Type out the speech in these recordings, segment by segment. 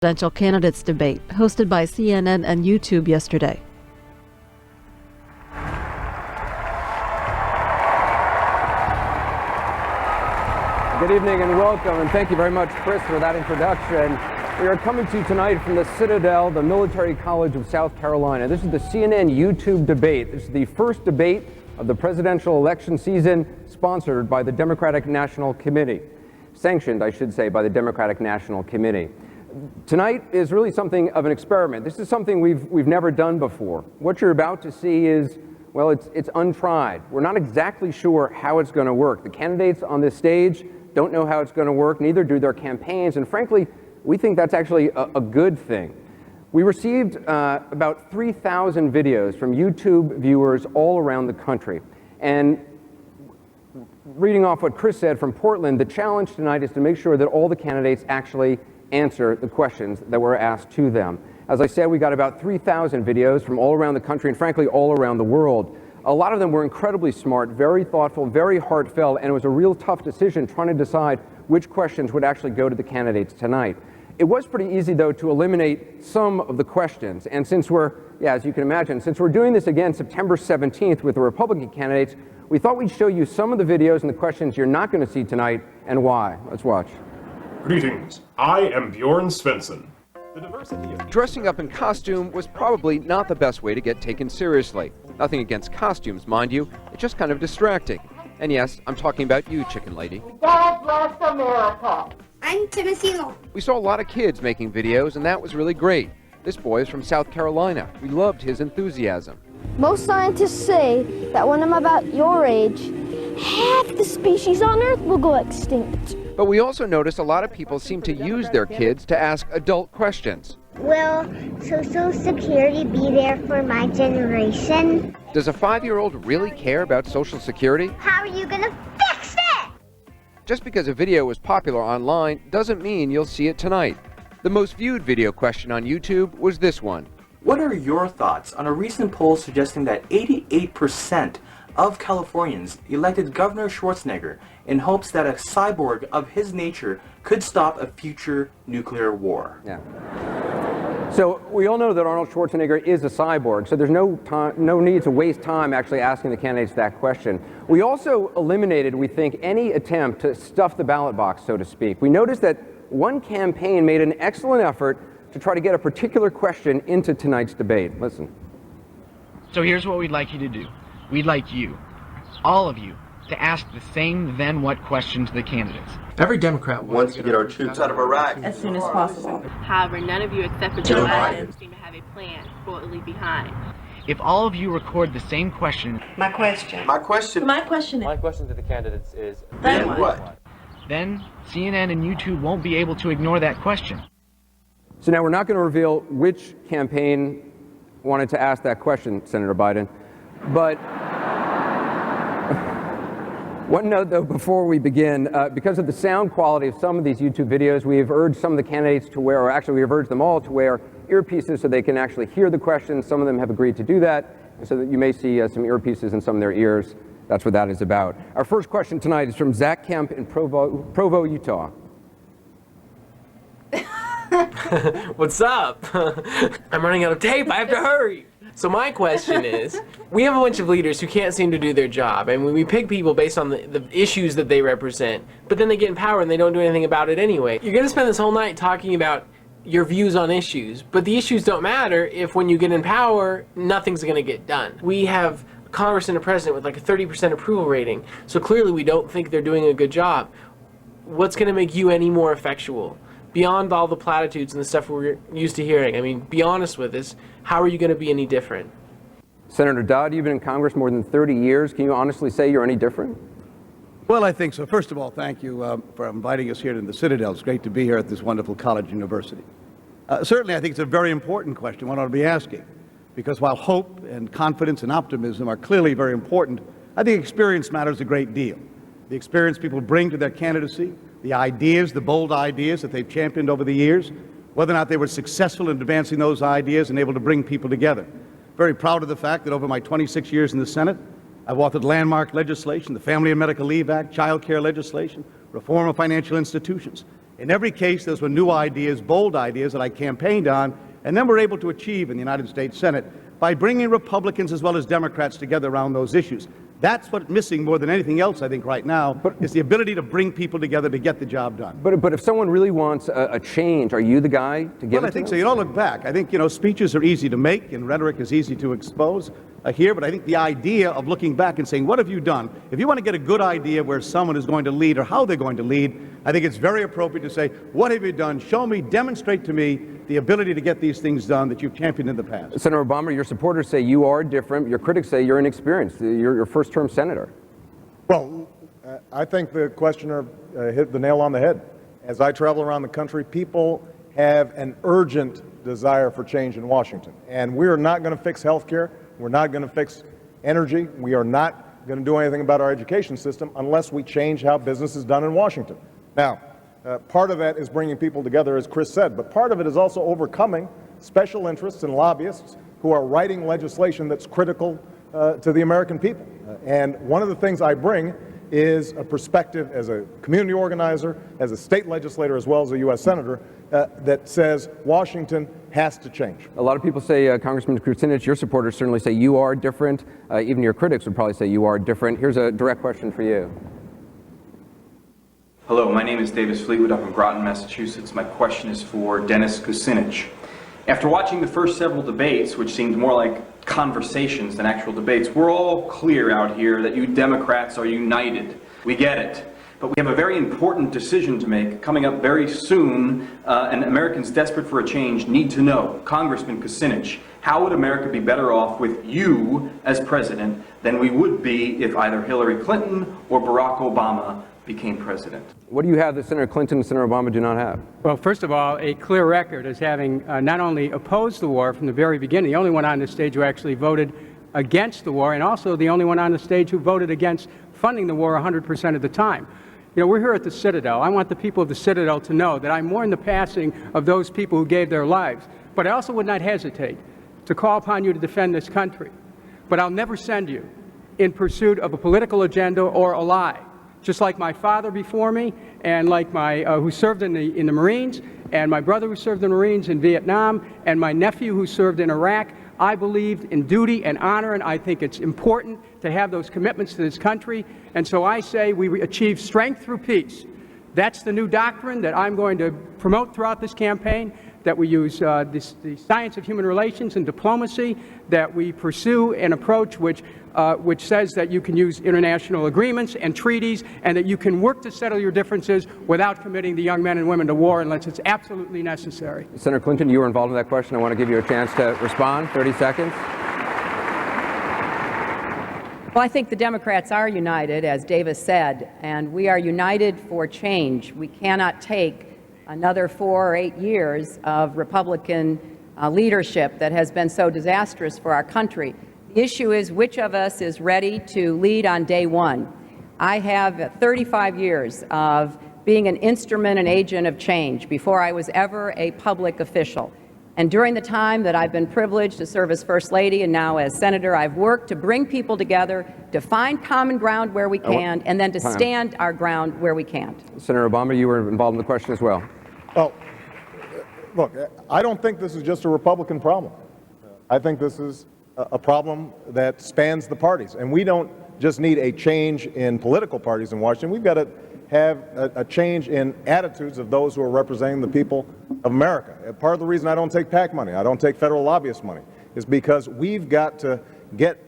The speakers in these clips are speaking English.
Presidential candidates debate hosted by CNN and YouTube yesterday. Good evening and welcome, and thank you very much, Chris, for that introduction. We are coming to you tonight from the Citadel, the Military College of South Carolina. This is the CNN YouTube debate. This is the first debate of the presidential election season, sponsored by the Democratic National Committee. Sanctioned, I should say, by the Democratic National Committee. Tonight is really something of an experiment. This is something we've never done before. What you're about to see is, well, it's untried. We're not exactly sure how it's going to work. The candidates on this stage don't know how it's going to work, neither do their campaigns, and frankly, we think that's actually a good thing. We received about 3,000 videos from YouTube viewers all around the country, and reading off what Chris said from Portland, the challenge tonight is to make sure that all the candidates actually answer the questions that were asked to them. As I said, we got about 3,000 videos from all around the country and frankly all around the world. A lot of them were incredibly smart, very thoughtful, very heartfelt, and it was a real tough decision trying to decide which questions would actually go to the candidates tonight. It was pretty easy, though, to eliminate some of the questions. And since as you can imagine, since we're doing this again September 17th with the Republican candidates, we thought we'd show you some of the videos and the questions you're not going to see tonight and why. Let's watch. Greetings, I am Bjorn Svensson. Dressing up in costume was probably not the best way to get taken seriously. Nothing against costumes, mind you, it's just kind of distracting. And yes, I'm talking about you, Chicken Lady. God bless America. I'm Timothy Long. We saw a lot of kids making videos, and that was really great. This boy is from South Carolina. We loved his enthusiasm. Most scientists say that when I'm about your age, half the species on Earth will go extinct. But we also noticed a lot of people seem to use their kids to ask adult questions. Will Social Security be there for my generation? Does a 5-year-old really care about Social Security? How are you gonna fix it? Just because a video was popular online doesn't mean you'll see it tonight. The most viewed video question on YouTube was this one. What are your thoughts on a recent poll suggesting that 88% of Californians elected Governor Schwarzenegger in hopes that a cyborg of his nature could stop a future nuclear war? Yeah. So we all know that Arnold Schwarzenegger is a cyborg, so there's no need to waste time actually asking the candidates that question. We also eliminated, we think, any attempt to stuff the ballot box, so to speak. We noticed that one campaign made an excellent effort to try to get a particular question into tonight's debate. Listen. So here's what we'd like you to do. We'd like you, all of you, to ask the same then what question to the candidates. Every Democrat wants to get our troops out of Iraq as soon as possible. However, none of you except for Joe Biden seem to have a plan for what will leave behind. If all of you record the same question... My question to the candidates is, then what? Then CNN and YouTube won't be able to ignore that question. So now we're not going to reveal which campaign wanted to ask that question, Senator Biden, but one note, though, before we begin, because of the sound quality of some of these YouTube videos, we have urged some of the candidates to wear, or actually we have urged them all to wear earpieces so they can actually hear the questions. Some of them have agreed to do that, so that you may see some earpieces in some of their ears. That's what that is about. Our first question tonight is from Zach Kemp in Provo, Utah. What's up? I'm running out of tape. I have to hurry. So my question is, we have a bunch of leaders who can't seem to do their job, and we pick people based on the issues that they represent, but then they get in power and they don't do anything about it anyway. You're going to spend this whole night talking about your views on issues, but the issues don't matter if when you get in power, nothing's going to get done. We have Congress and a president with like a 30% approval rating, so clearly we don't think they're doing a good job. What's going to make you any more effectual? Beyond all the platitudes and the stuff we're used to hearing, I mean, be honest with us, how are you going to be any different? Senator Dodd, you've been in Congress more than 30 years. Can you honestly say you're any different? Well, I think so. First of all, thank you for inviting us here to the Citadel. It's great to be here at this wonderful college university. Certainly, I think it's a very important question one ought to be asking, because while hope and confidence and optimism are clearly very important, I think experience matters a great deal. The experience people bring to their candidacy, the ideas, the bold ideas that they've championed over the years, whether or not they were successful in advancing those ideas and able to bring people together. Very proud of the fact that over my 26 years in the Senate, I've authored landmark legislation, the Family and Medical Leave Act, child care legislation, reform of financial institutions, In every case, those were new ideas, bold ideas that I campaigned on, and then were able to achieve in the United States Senate by bringing Republicans as well as Democrats together around those issues. That's what's missing more than anything else, I think, right now, is the ability to bring people together to get the job done. But if someone really wants a change, are you the guy to give it to them? I think so. You don't look back. I think, speeches are easy to make and rhetoric is easy to expose here, but I think the idea of looking back and saying, what have you done? If you want to get a good idea where someone is going to lead or how they're going to lead, I think it's very appropriate to say, what have you done? Show me, demonstrate to me the ability to get these things done that you've championed in the past. Senator Obama, your supporters say you are different. Your critics say you're inexperienced. You're your first-term senator. Well, I think the questioner hit the nail on the head. As I travel around the country, people have an urgent desire for change in Washington. And we are not going to fix health care. We're not going to fix energy. We are not going to do anything about our education system unless we change how business is done in Washington. Now, part of that is bringing people together, as Chris said, but part of it is also overcoming special interests and lobbyists who are writing legislation that's critical to the American people. And one of the things I bring is a perspective as a community organizer, as a state legislator, as well as a U.S. Senator, that says Washington has to change. A lot of people say, Congressman Kucinich, your supporters certainly say you are different. Even your critics would probably say you are different. Here's a direct question for you. Hello, my name is Davis Fleetwood. I'm from Groton, Massachusetts. My question is for Dennis Kucinich. After watching the first several debates, which seemed more like conversations than actual debates, we're all clear out here that you Democrats are united. We get it. But we have a very important decision to make coming up very soon, and Americans desperate for a change need to know, Congressman Kucinich, how would America be better off with you as president than we would be if either Hillary Clinton or Barack Obama became president? What do you have that Senator Clinton and Senator Obama do not have? Well, first of all, a clear record as having not only opposed the war from the very beginning, the only one on the stage who actually voted against the war, and also the only one on the stage who voted against funding the war 100% of the time. We're here at the Citadel. I want the people of the Citadel to know that I mourn the passing of those people who gave their lives. But I also would not hesitate to call upon you to defend this country. But I'll never send you in pursuit of a political agenda or a lie. Just like my father before me, and like my who served in the Marines, and my brother who served in the Marines in Vietnam, and my nephew who served in Iraq, I believed in duty and honor, and I think it's important to have those commitments to this country. And so I say we achieve strength through peace. That's the new doctrine that I'm going to promote throughout this campaign, that we use the science of human relations and diplomacy, that we pursue an approach which says that you can use international agreements and treaties, and that you can work to settle your differences without committing the young men and women to war unless it's absolutely necessary. Senator Clinton, you were involved in that question. I want to give you a chance to respond. 30 seconds. Well, I think the Democrats are united, as Davis said, and we are united for change. We cannot take another 4 or 8 years of Republican leadership that has been so disastrous for our country. The issue is which of us is ready to lead on day one. I have 35 years of being an instrument and agent of change before I was ever a public official. And during the time that I've been privileged to serve as First Lady and now as Senator, I've worked to bring people together, to find common ground where we can, and then to stand our ground where we can't. Senator Obama, you were involved in the question as well. Well, look, I don't think this is just a Republican problem. I think this is a problem that spans the parties. And we don't just need a change in political parties in Washington. We've got to have a change in attitudes of those who are representing the people of America. Part of the reason I don't take PAC money, I don't take federal lobbyist money, is because we've got to get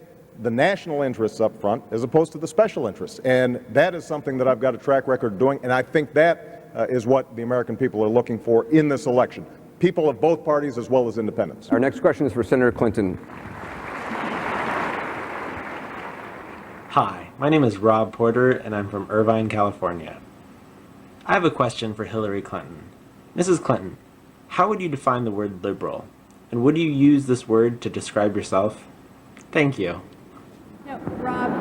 the national interests up front as opposed to the special interests. And that is something that I've got a track record of doing, and I think that is what the American people are looking for in this election. People of both parties as well as independents. Our next question is for Senator Clinton. Hi, my name is Rob Porter, and I'm from Irvine, California. I have a question for Hillary Clinton. Mrs. Clinton, how would you define the word liberal? And would you use this word to describe yourself? Thank you. Rob,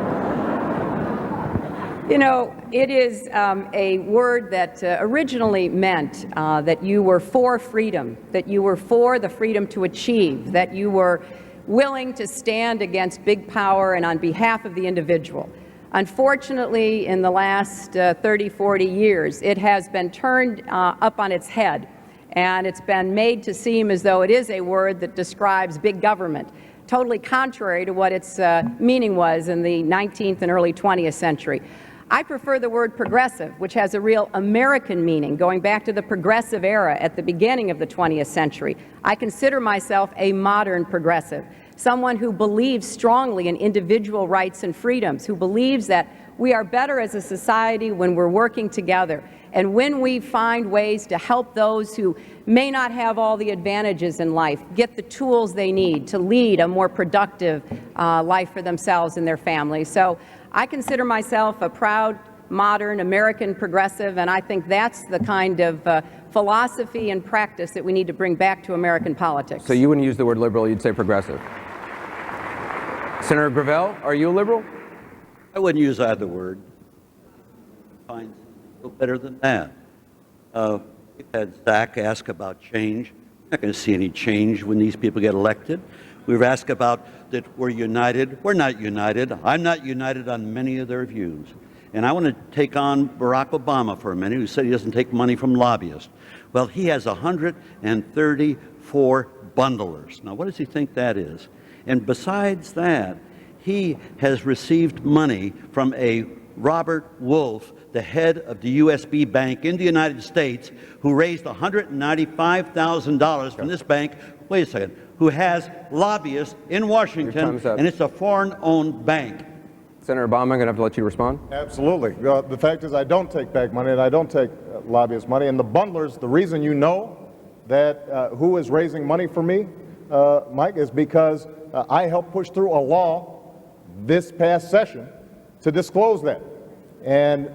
it is a word that originally meant that you were for freedom, that you were for the freedom to achieve, that you were willing to stand against big power and on behalf of the individual. Unfortunately, in the last 30, 40 years, it has been turned up on its head, and it's been made to seem as though it is a word that describes big government, totally contrary to what its meaning was in the 19th and early 20th century. I prefer the word progressive, which has a real American meaning, going back to the progressive era at the beginning of the 20th century. I consider myself a modern progressive, someone who believes strongly in individual rights and freedoms, who believes that we are better as a society when we're working together, and when we find ways to help those who may not have all the advantages in life get the tools they need to lead a more productive life for themselves and their families. So I consider myself a proud, modern, American progressive, and I think that's the kind of philosophy and practice that we need to bring back to American politics. So you wouldn't use the word liberal, you'd say progressive. Senator Gravel, are you a liberal? I wouldn't use either word. Find a little better than that. We've had Zach ask about change. We're not going to see any change when these people get elected. We've asked about that we're united. We're not united. I'm not united on many of their views. And I want to take on Barack Obama for a minute, who said he doesn't take money from lobbyists. Well, he has 134 bundlers. Now, what does he think that is? And besides that, he has received money from a Robert Wolf, the head of the USB Bank in the United States, who raised $195,000 from this bank, wait a second, who has lobbyists in Washington, and it's a foreign-owned bank. Senator Obama, I'm going to have to let you respond. Absolutely. The fact is I don't take back money, and I don't take lobbyist money. And the bundlers, the reason you know that who is raising money for me, Mike, is because I helped push through a law this past session to disclose that. And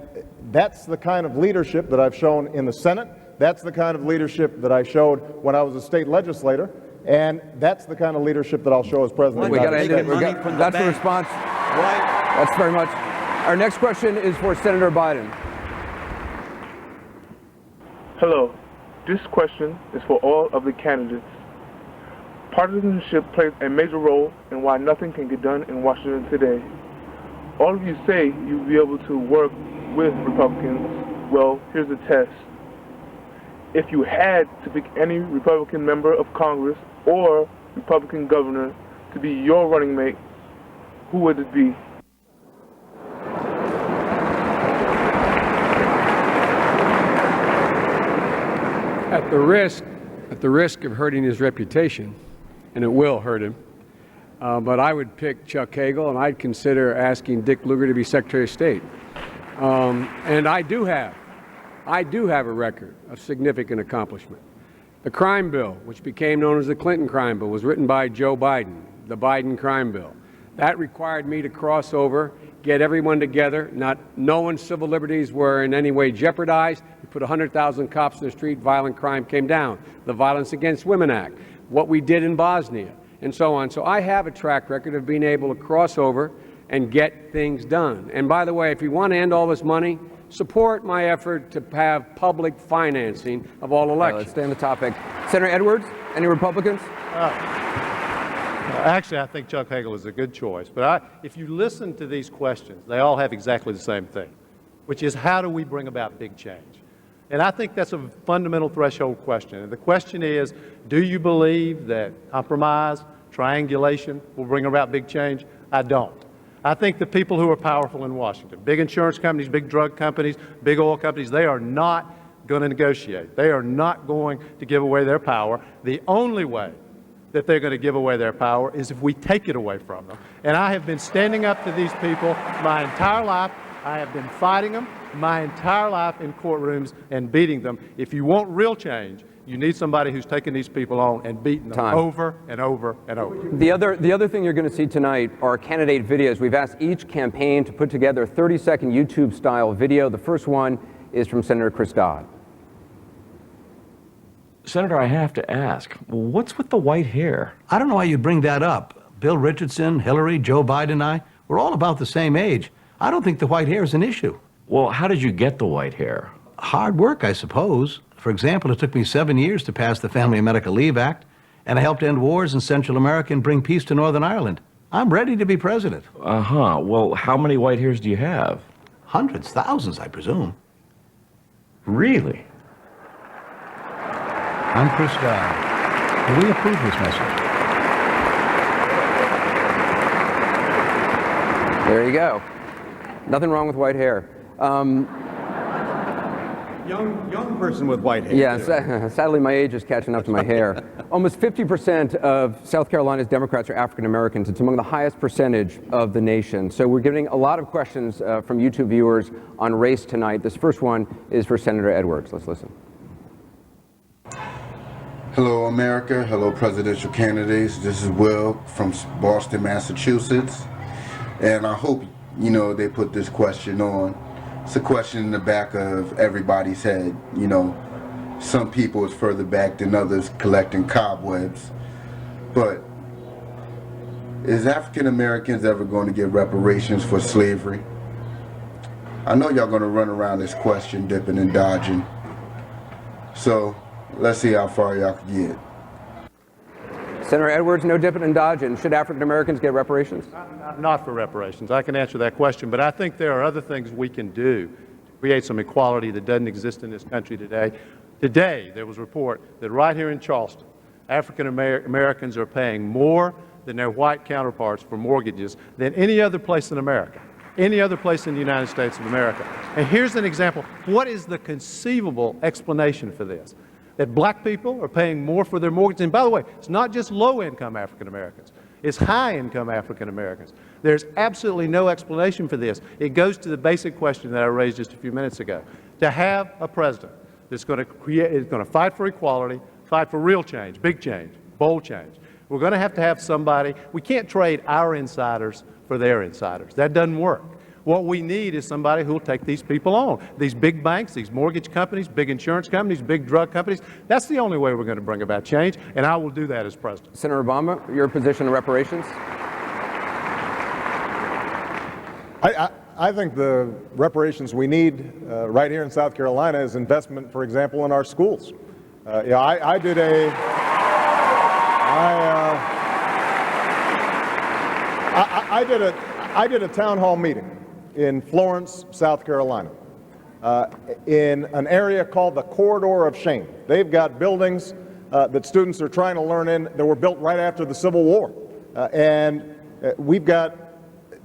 that's the kind of leadership that I've shown in the Senate. That's the kind of leadership that I showed when I was a state legislator. And that's the kind of leadership that I'll show as president. We got to end it. That's the response. That's very much. Our next question is for Senator Biden. Hello. This question is for all of the candidates. Partisanship plays a major role in why nothing can get done in Washington today. All of you say you'll be able to work with Republicans. Well, here's a test. If you had to pick any Republican member of Congress or Republican governor to be your running mate, who would it be? At the risk of hurting his reputation, and it will hurt him, but I would pick Chuck Hagel, and I'd consider asking Dick Lugar to be Secretary of State. And I do have a record of significant accomplishment. The crime bill, which became known as the Clinton crime bill, was written by Joe Biden, the Biden crime bill. That required me to cross over, get everyone together. No one's civil liberties were in any way jeopardized. We put 100,000 cops in the street, violent crime came down. The Violence Against Women Act, what we did in Bosnia, and so on. So I have a track record of being able to cross over and get things done. And by the way, if you want to end all this money, support my effort to have public financing of all elections. Let's stay on the topic. Senator Edwards, any Republicans? Actually, I think Chuck Hagel is a good choice. But if you listen to these questions, they all have exactly the same thing, which is how do we bring about big change? And I think that's a fundamental threshold question. And the question is, do you believe that compromise, triangulation will bring about big change? I don't. I think the people who are powerful in Washington, big insurance companies, big drug companies, big oil companies, they are not going to negotiate. They are not going to give away their power. The only way that they're going to give away their power is if we take it away from them. And I have been standing up to these people my entire life. I have been fighting them my entire life in courtrooms and beating them. If you want real change, you need somebody who's taking these people on and beating them over and over and over. The other thing you're going to see tonight are candidate videos. We've asked each campaign to put together a 30-second YouTube-style video. The first one is from Senator Chris Dodd. Senator, I have to ask, what's with the white hair? I don't know why you bring that up. Bill Richardson, Hillary, Joe Biden and I, we're all about the same age. I don't think the white hair is an issue. Well, how did you get the white hair? Hard work, I suppose. For example, it took me 7 years to pass the Family and Medical Leave Act, and I helped end wars in Central America and bring peace to Northern Ireland. I'm ready to be president. Uh-huh. Well, how many white hairs do you have? Hundreds, thousands, I presume. Really? I'm Chris Dodd. Do we approve this message? There you go. Nothing wrong with white hair. Young person with white hair. Yeah, sadly my age is catching up to my hair. Almost 50% of South Carolina's Democrats are African Americans. It's among the highest percentage of the nation. So we're getting a lot of questions from YouTube viewers on race tonight. This first one is for Senator Edwards. Let's listen. Hello, America. Hello, presidential candidates. This is Will from Boston, Massachusetts. And I hope, you know, they put this question on. It's a question in the back of everybody's head. You know, some people is further back than others collecting cobwebs. But is African Americans ever going to get reparations for slavery? I know y'all going to run around this question dipping and dodging. So let's see how far y'all can get. Senator Edwards, no dipping and dodging. Should African Americans get reparations? Not for reparations. I can answer that question, but I think there are other things we can do to create some equality that doesn't exist in this country today. Today, there was a report that right here in Charleston, African Americans are paying more than their white counterparts for mortgages than any other place in America, any other place in the United States of America. And here's an example. What is the conceivable explanation for this? That black people are paying more for their mortgages. And by the way, it's not just low-income African Americans. It's high-income African Americans. There's absolutely no explanation for this. It goes to the basic question that I raised just a few minutes ago. To have a president that's going to fight for equality, fight for real change, big change, bold change. We're going to have somebody. We can't trade our insiders for their insiders. That doesn't work. What we need is somebody who will take these people on. These big banks, these mortgage companies, big insurance companies, big drug companies. That's the only way we're going to bring about change, and I will do that as president. Senator Obama, your position on reparations? I think the reparations we need right here in South Carolina is investment, for example, in our schools. I did a town hall meeting in Florence, South Carolina, in an area called the Corridor of Shame. They've got buildings that students are trying to learn in that were built right after the Civil War. And we've got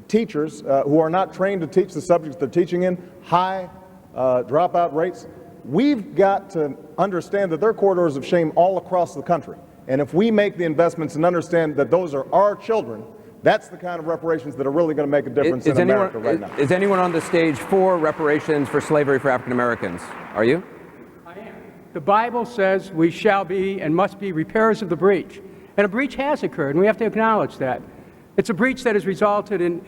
teachers who are not trained to teach the subjects they're teaching in, high dropout rates. We've got to understand that there are corridors of shame all across the country. And if we make the investments and understand that those are our children, that's the kind of reparations that are really going to make a difference in America right now. Is anyone on the stage for reparations for slavery for African Americans? Are you? I am. The Bible says we shall be and must be repairers of the breach. And a breach has occurred, and we have to acknowledge that. It's a breach that has resulted in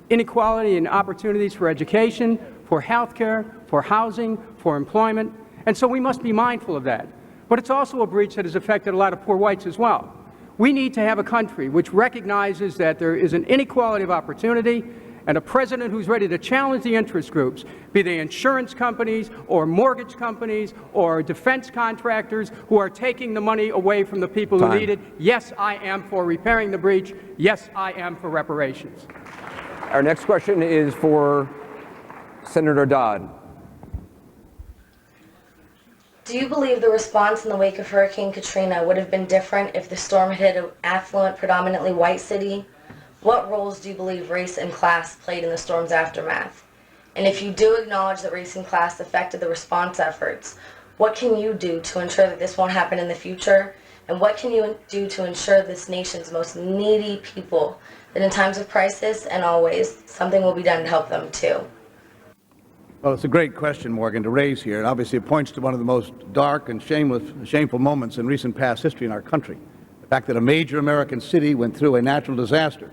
inequality in opportunities for education, for health care, for housing, for employment. And so we must be mindful of that. But it's also a breach that has affected a lot of poor whites as well. We need to have a country which recognizes that there is an inequality of opportunity and a president who's ready to challenge the interest groups, be they insurance companies or mortgage companies or defense contractors who are taking the money away from the people who need it. Yes, I am for repairing the breach. Yes, I am for reparations. Our next question is for Senator Dodd. Do you believe the response in the wake of Hurricane Katrina would have been different if the storm hit an affluent, predominantly white city? What roles do you believe race and class played in the storm's aftermath? And if you do acknowledge that race and class affected the response efforts, what can you do to ensure that this won't happen in the future? And what can you do to ensure this nation's most needy people, that in times of crisis and always, something will be done to help them too? Well, it's a great question, Morgan, to raise here, and obviously it points to one of the most dark and shameful moments in recent past history in our country. The fact that a major American city went through a natural disaster,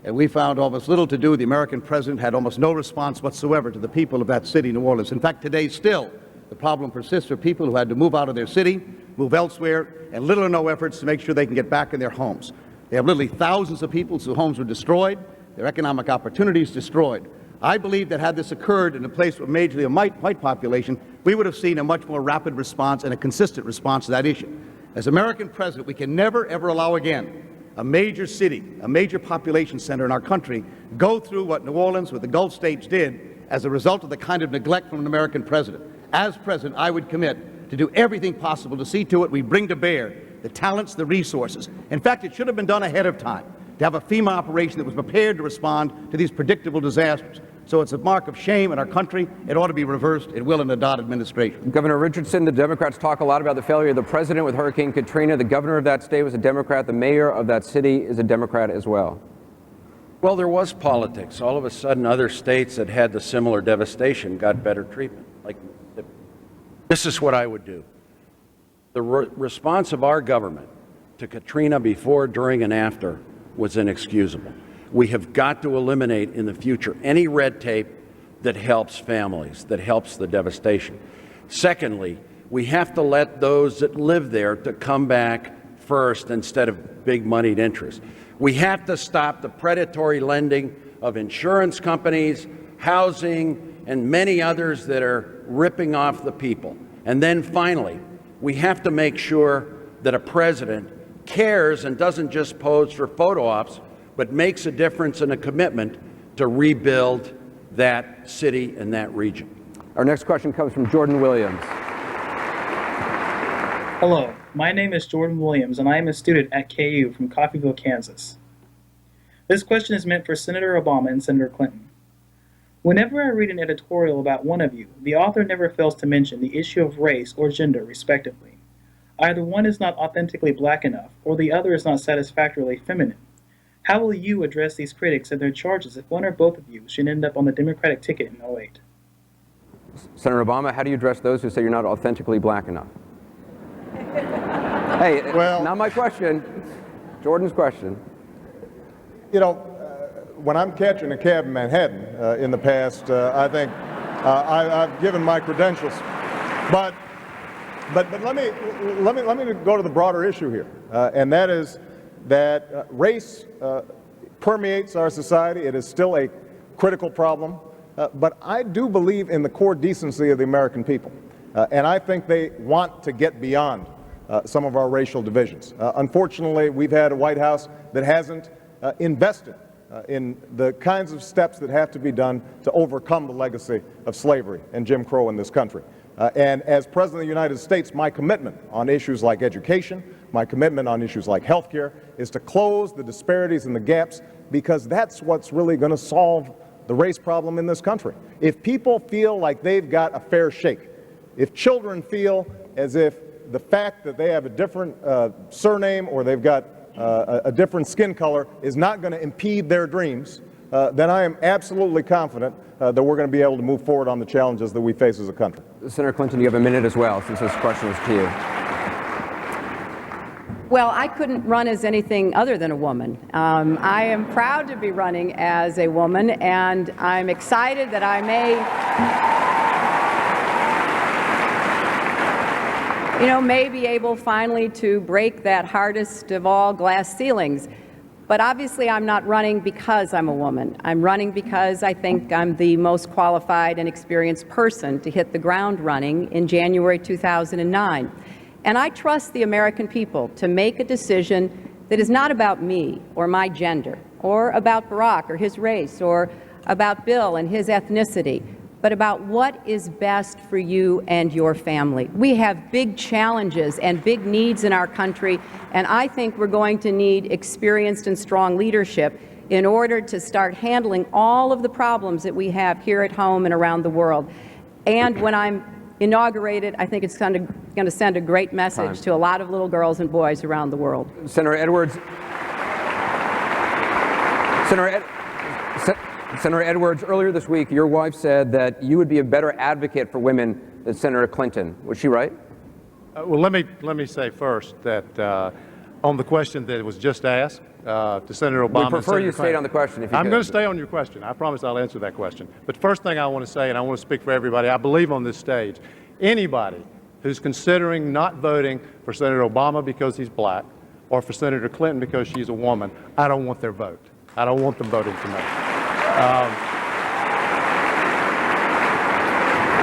and we found almost little to do. The American president had almost no response whatsoever to the people of that city, New Orleans. In fact, today still, the problem persists for people who had to move out of their city, move elsewhere, and little or no efforts to make sure they can get back in their homes. They have literally thousands of people whose homes were destroyed, their economic opportunities destroyed. I believe that had this occurred in a place with majorly a white population, we would have seen a much more rapid response and a consistent response to that issue. As American president, we can never, ever allow again a major city, a major population center in our country, go through what New Orleans with the Gulf states did as a result of the kind of neglect from an American president. As president, I would commit to do everything possible to see to it we bring to bear the talents, the resources. In fact, it should have been done ahead of time, to have a FEMA operation that was prepared to respond to these predictable disasters. So it's a mark of shame in our country. It ought to be reversed. It will in the Dodd administration. Governor Richardson, the Democrats talk a lot about the failure of the president with Hurricane Katrina. The governor of that state was a Democrat. The mayor of that city is a Democrat as well. Well, there was politics. All of a sudden, other states that had the similar devastation got better treatment. Like, this is what I would do. The response of our government to Katrina before, during, and after was inexcusable. We have got to eliminate in the future any red tape that helps families, that helps the devastation. Secondly, we have to let those that live there to come back first instead of big moneyed interest. We have to stop the predatory lending of insurance companies, housing, and many others that are ripping off the people. And then finally, we have to make sure that a president cares and doesn't just pose for photo ops, but makes a difference and a commitment to rebuild that city and that region. Our next question comes from Jordan Williams. Hello, my name is Jordan Williams, and I am a student at KU from Coffeyville, Kansas. This question is meant for Senator Obama and Senator Clinton. Whenever I read an editorial about one of you, the author never fails to mention the issue of race or gender, respectively. Either one is not authentically black enough, or the other is not satisfactorily feminine. How will you address these critics and their charges if one or both of you should end up on the Democratic ticket in 2008? Senator Obama, how do you address those who say you're not authentically black enough? Hey, well, not my question. Jordan's question. You know, when I'm catching a cab in Manhattan in the past, I think I've given my credentials. But let me go to the broader issue here, and that is that race permeates our society. It is still a critical problem, but I do believe in the core decency of the American people, and I think they want to get beyond some of our racial divisions. Unfortunately, we've had a White House that hasn't invested in the kinds of steps that have to be done to overcome the legacy of slavery and Jim Crow in this country. And as President of the United States, my commitment on issues like education, my commitment on issues like health care, is to close the disparities and the gaps, because that's what's really going to solve the race problem in this country. If people feel like they've got a fair shake, if children feel as if the fact that they have a different surname or they've got a different skin color is not going to impede their dreams, then I am absolutely confident that we're going to be able to move forward on the challenges that we face as a country. Senator Clinton, you have a minute as well, since this question is to you. Well, I couldn't run as anything other than a woman. I am proud to be running as a woman, and I'm excited that I may be able finally to break that hardest of all glass ceilings. But obviously I'm not running because I'm a woman. I'm running because I think I'm the most qualified and experienced person to hit the ground running in January 2009. And I trust the American people to make a decision that is not about me or my gender, or about Barack or his race, or about Bill and his ethnicity, but about what is best for you and your family. We have big challenges and big needs in our country, and I think we're going to need experienced and strong leadership in order to start handling all of the problems that we have here at home and around the world. And when I'm inaugurated, I think it's going to send a great message to a lot of little girls and boys around the world. Senator Edwards. Senator Edwards, earlier this week, your wife said that you would be a better advocate for women than Senator Clinton. Was she right? Well, let me say first that on the question that was just asked to Senator Obama. We prefer you stay on the question if you I'm could. going to stay on your question. I promise I'll answer that question. But first thing I want to say, and I want to speak for everybody, I believe on this stage, anybody who's considering not voting for Senator Obama because he's black, or for Senator Clinton because she's a woman, I don't want their vote. I don't want them voting for me.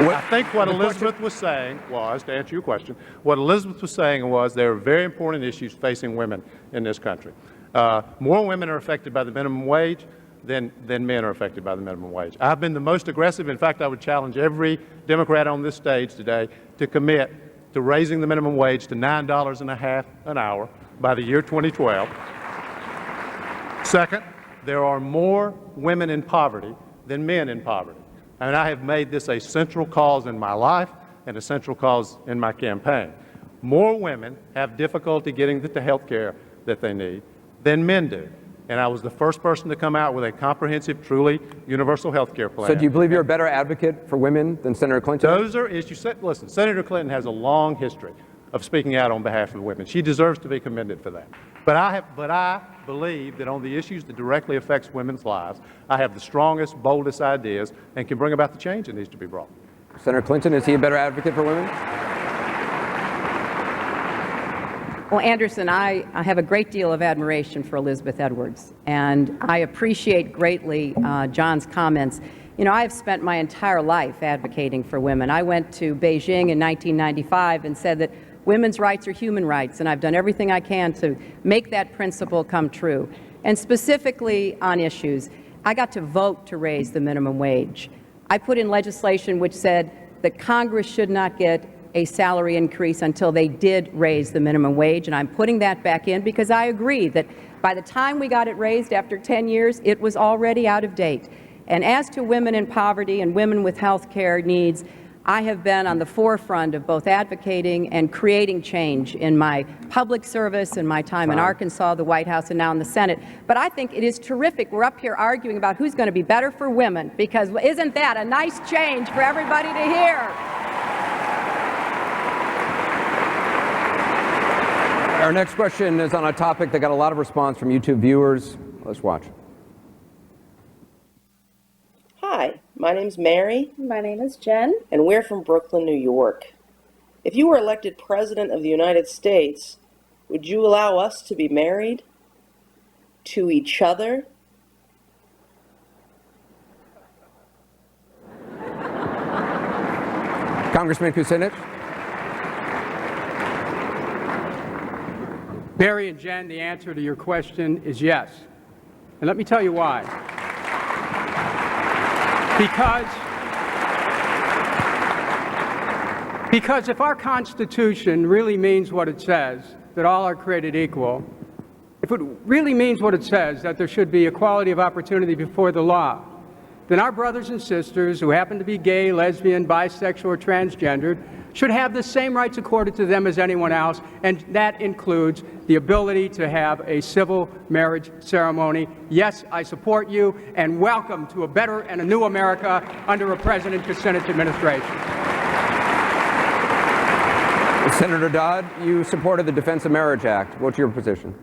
I think what Elizabeth was saying was, to answer your question, what Elizabeth was saying was there are very important issues facing women in this country. More women are affected by the minimum wage than men are affected by the minimum wage. I've been the most aggressive. In fact, I would challenge every Democrat on this stage today to commit to raising the minimum wage to $9.50 an hour by the year 2012. Second, there are more women in poverty than men in poverty. And I have made this a central cause in my life and a central cause in my campaign. More women have difficulty getting the health care that they need than men do. And I was the first person to come out with a comprehensive, truly universal health care plan. So do you believe you're a better advocate for women than Senator Clinton? Those are issues. Listen, Senator Clinton has a long history of speaking out on behalf of women. She deserves to be commended for that. But I believe that on the issues that directly affects women's lives, I have the strongest, boldest ideas and can bring about the change that needs to be brought. Senator Clinton, is he a better advocate for women? Well, Anderson, I have a great deal of admiration for Elizabeth Edwards, and I appreciate greatly John's comments. You know, I've spent my entire life advocating for women. I went to Beijing in 1995 and said that women's rights are human rights, and I've done everything I can to make that principle come true. And specifically on issues, I got to vote to raise the minimum wage. I put in legislation which said that Congress should not get a salary increase until they did raise the minimum wage, and I'm putting that back in because I agree that by the time we got it raised after 10 years, it was already out of date. And as to women in poverty and women with health care needs, I have been on the forefront of both advocating and creating change in my public service, in my time in Arkansas, the White House, and now in the Senate. But I think it is terrific. We're up here arguing about who's going to be better for women, because isn't that a nice change for everybody to hear? Our next question is on a topic that got a lot of response from YouTube viewers. Let's watch. Hi, my name's Mary. My name is Jen. And we're from Brooklyn, New York. If you were elected President of the United States, would you allow us to be married to each other? Congressman Kucinich. Barry and Jen, the answer to your question is yes. And let me tell you why. Because if our Constitution really means what it says, that all are created equal, if it really means what it says, that there should be equality of opportunity before the law, then our brothers and sisters who happen to be gay, lesbian, bisexual, or transgendered should have the same rights accorded to them as anyone else, and that includes the ability to have a civil marriage ceremony. Yes, I support you, and welcome to a better and a new America under a President Kucinich administration. Senator Dodd, you supported the Defense of Marriage Act. What's your position?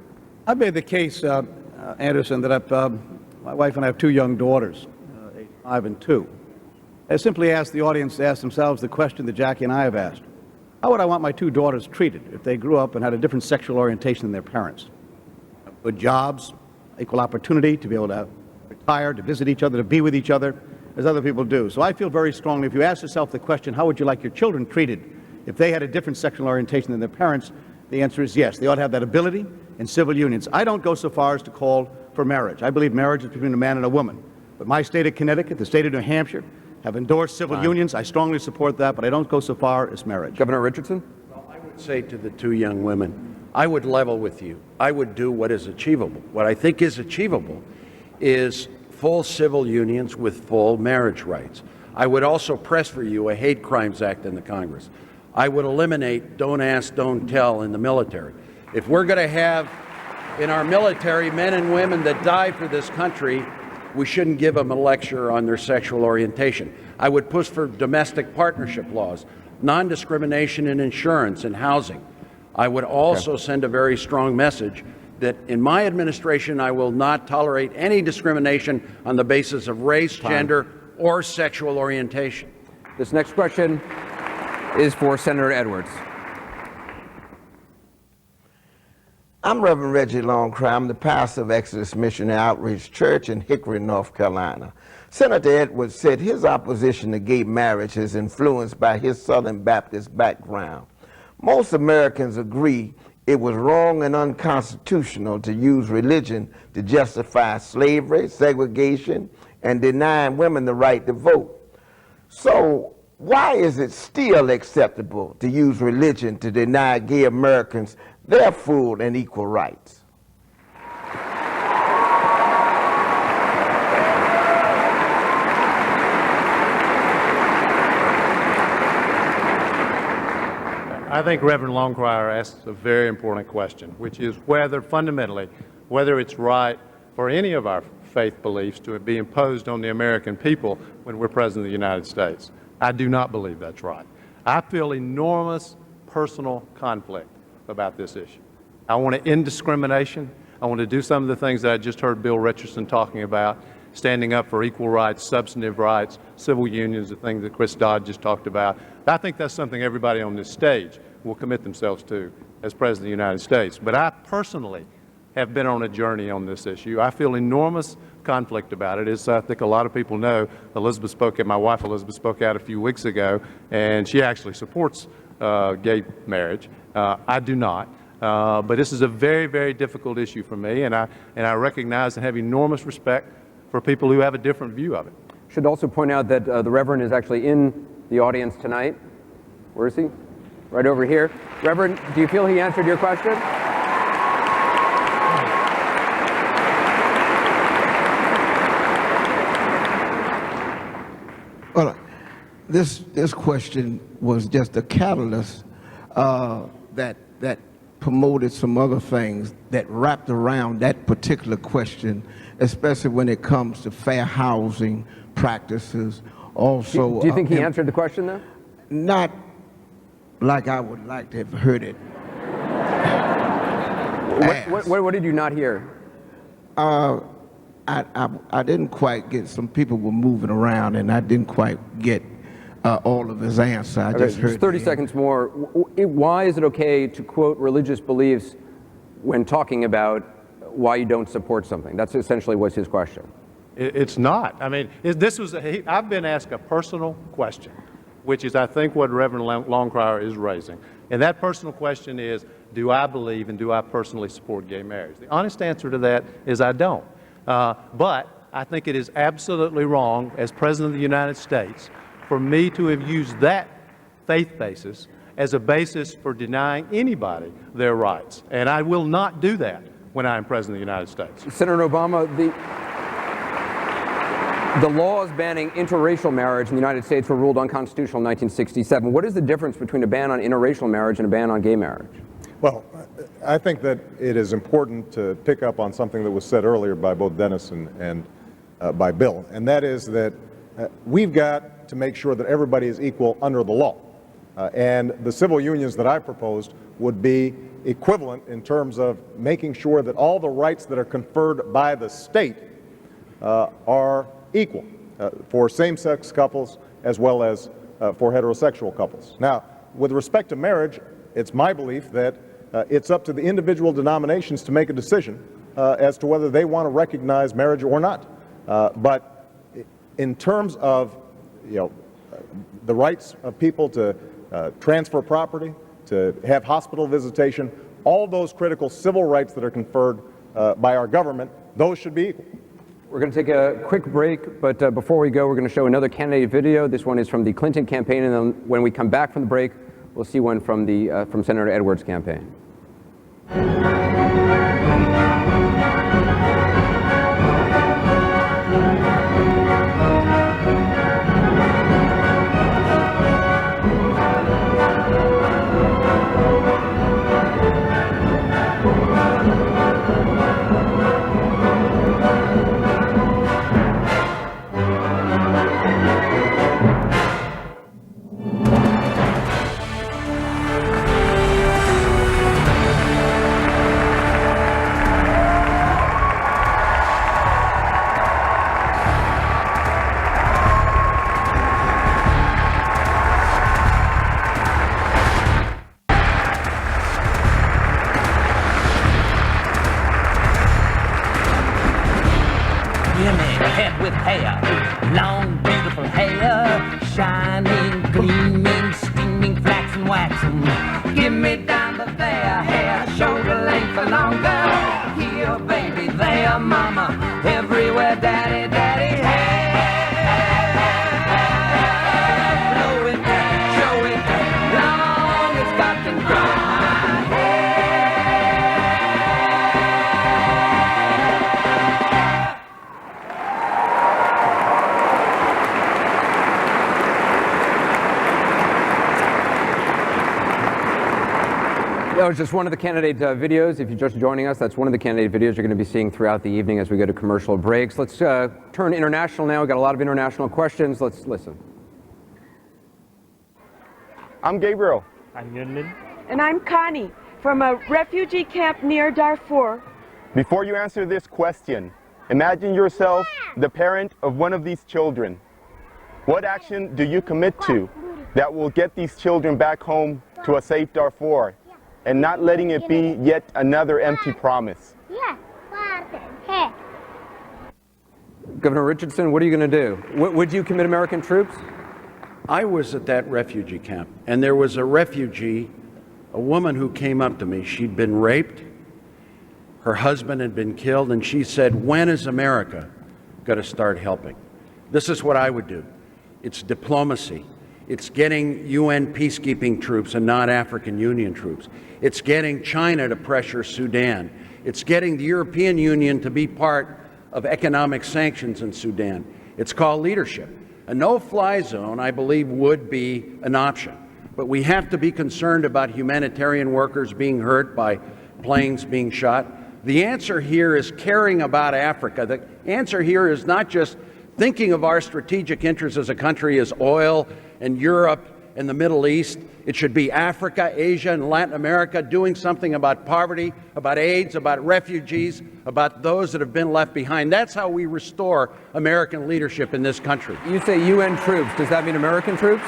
I made the case, Anderson, that my wife and I have two young daughters, age 5 and 2. I simply asked the audience to ask themselves the question that Jackie and I have asked. How would I want my two daughters treated if they grew up and had a different sexual orientation than their parents? Good jobs, equal opportunity to be able to retire, to visit each other, to be with each other, as other people do. So I feel very strongly, if you ask yourself the question, how would you like your children treated if they had a different sexual orientation than their parents, the answer is yes. They ought to have that ability in civil unions. I don't go so far as to call for marriage. I believe marriage is between a man and a woman. But my state of Connecticut, the state of New Hampshire, have endorsed civil unions. I strongly support that, but I don't go so far as marriage. Governor Richardson? Well, I would say to the two young women, I would level with you. I would do what is achievable. What I think is achievable is full civil unions with full marriage rights. I would also press for you a hate crimes act in the Congress. I would eliminate don't ask, don't tell in the military. If we're going to have in our military men and women that die for this country, we shouldn't give them a lecture on their sexual orientation. I would push for domestic partnership laws, non-discrimination in insurance and housing. I would also send a very strong message that in my administration I will not tolerate any discrimination on the basis of race, gender, or sexual orientation. This next question is for Senator Edwards. I'm Reverend Reggie Longcry. I'm the pastor of Exodus Missionary Outreach Church in Hickory, North Carolina. Senator Edwards said his opposition to gay marriage is influenced by his Southern Baptist background. Most Americans agree it was wrong and unconstitutional to use religion to justify slavery, segregation, and denying women the right to vote. So why is it still acceptable to use religion to deny gay Americans their full and equal rights? I think Reverend Longcrier asks a very important question, which is whether fundamentally, whether it's right for any of our faith beliefs to be imposed on the American people when we're President of the United States. I do not believe that's right. I feel enormous personal conflict about this issue. I want to end discrimination. I want to do some of the things that I just heard Bill Richardson talking about, standing up for equal rights, substantive rights, civil unions, the things that Chris Dodd just talked about. I think that's something everybody on this stage will commit themselves to as President of the United States. But I personally have been on a journey on this issue. I feel enormous conflict about it. As I think a lot of people know, my wife Elizabeth spoke out a few weeks ago, and she actually supports gay marriage. I do not. But this is a very, very difficult issue for me, and I recognize and have enormous respect for people who have a different view of it. Should also point out that the Reverend is actually in the audience tonight. Where is he? Right over here. Reverend, do you feel he answered your question? Well, this question was just a catalyst that promoted some other things that wrapped around that particular question, especially when it comes to fair housing practices. Also, do you think he answered the question, though? Not like I would like to have heard it. What did you not hear? I didn't quite get, some people were moving around, and I didn't quite get all of his answer. I just heard 30 seconds more. Why is it okay to quote religious beliefs when talking about why you don't support something? That's essentially what's his question. It's not. I mean, I've been asked a personal question, which is, I think, what Reverend Longcrier is raising. And that personal question is, do I believe and do I personally support gay marriage? The honest answer to that is I don't. But I think it is absolutely wrong, as President of the United States, for me to have used that faith basis as a basis for denying anybody their rights. And I will not do that when I am President of the United States. Senator Obama, the laws banning interracial marriage in the United States were ruled unconstitutional in 1967. What is the difference between a ban on interracial marriage and a ban on gay marriage? Well, I think that it is important to pick up on something that was said earlier by both Dennis and by Bill, and that is that we've got to make sure that everybody is equal under the law. And the civil unions that I proposed would be equivalent in terms of making sure that all the rights that are conferred by the state are equal for same-sex couples as well as for heterosexual couples. Now, with respect to marriage, it's my belief that it's up to the individual denominations to make a decision as to whether they want to recognize marriage or not. But in terms of, the rights of people to transfer property, to have hospital visitation, all those critical civil rights that are conferred by our government, those should be equal. We're going to take a quick break, but before we go, we're going to show another candidate video. This one is from the Clinton campaign, and then when we come back from the break, we'll see one from from Senator Edwards' campaign. Give me down the fair hair, ever longer. Here, baby, there, mama, everywhere, daddy, daddy, hey. Blow it, show it, long as God can grow my hair. That was just one of the candidate videos. If you're just joining us, that's one of the candidate videos you're going to be seeing throughout the evening as we go to commercial breaks. Let's turn international now. We've got a lot of international questions. Let's listen. I'm Gabriel. I'm Yunlin. And I'm Connie from a refugee camp near Darfur. Before you answer this question, imagine yourself the parent of one of these children. What action do you commit to that will get these children back home to a safe Darfur and not letting it be yet another empty promise? Governor Richardson, what are you going to do? Would you commit American troops? I was at that refugee camp, and there was a refugee, a woman who came up to me. She'd been raped, her husband had been killed, and she said, when is America going to start helping? This is what I would do. It's diplomacy. It's getting UN peacekeeping troops and not African Union troops. It's getting China to pressure Sudan. It's getting the European Union to be part of economic sanctions in Sudan. It's called leadership. A no-fly zone, I believe, would be an option. But we have to be concerned about humanitarian workers being hurt by planes being shot. The answer here is caring about Africa. The answer here is not just thinking of our strategic interests as a country as oil and Europe and the Middle East. It should be Africa, Asia, and Latin America doing something about poverty, about AIDS, about refugees, about those that have been left behind. That's how we restore American leadership in this country. You say UN troops. Does that mean American troops?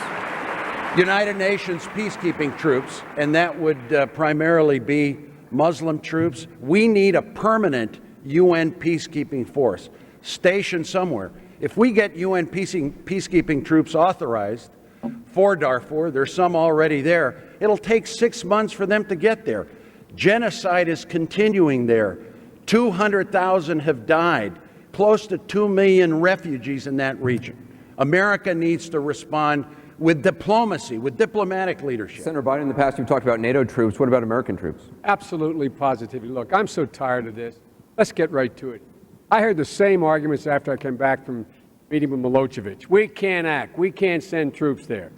United Nations peacekeeping troops, and that would primarily be Muslim troops. We need a permanent UN peacekeeping force stationed somewhere. If we get UN peacekeeping troops authorized for Darfur, there's some already there, it'll take 6 months for them to get there. Genocide is continuing there. 200,000 have died, close to 2 million refugees in that region. America needs to respond with diplomacy, with diplomatic leadership. Senator Biden, in the past you've talked about NATO troops. What about American troops? Absolutely, positively. Look, I'm so tired of this. Let's get right to it. I heard the same arguments after I came back from meeting with Milosevic. We can't act. We can't send troops there.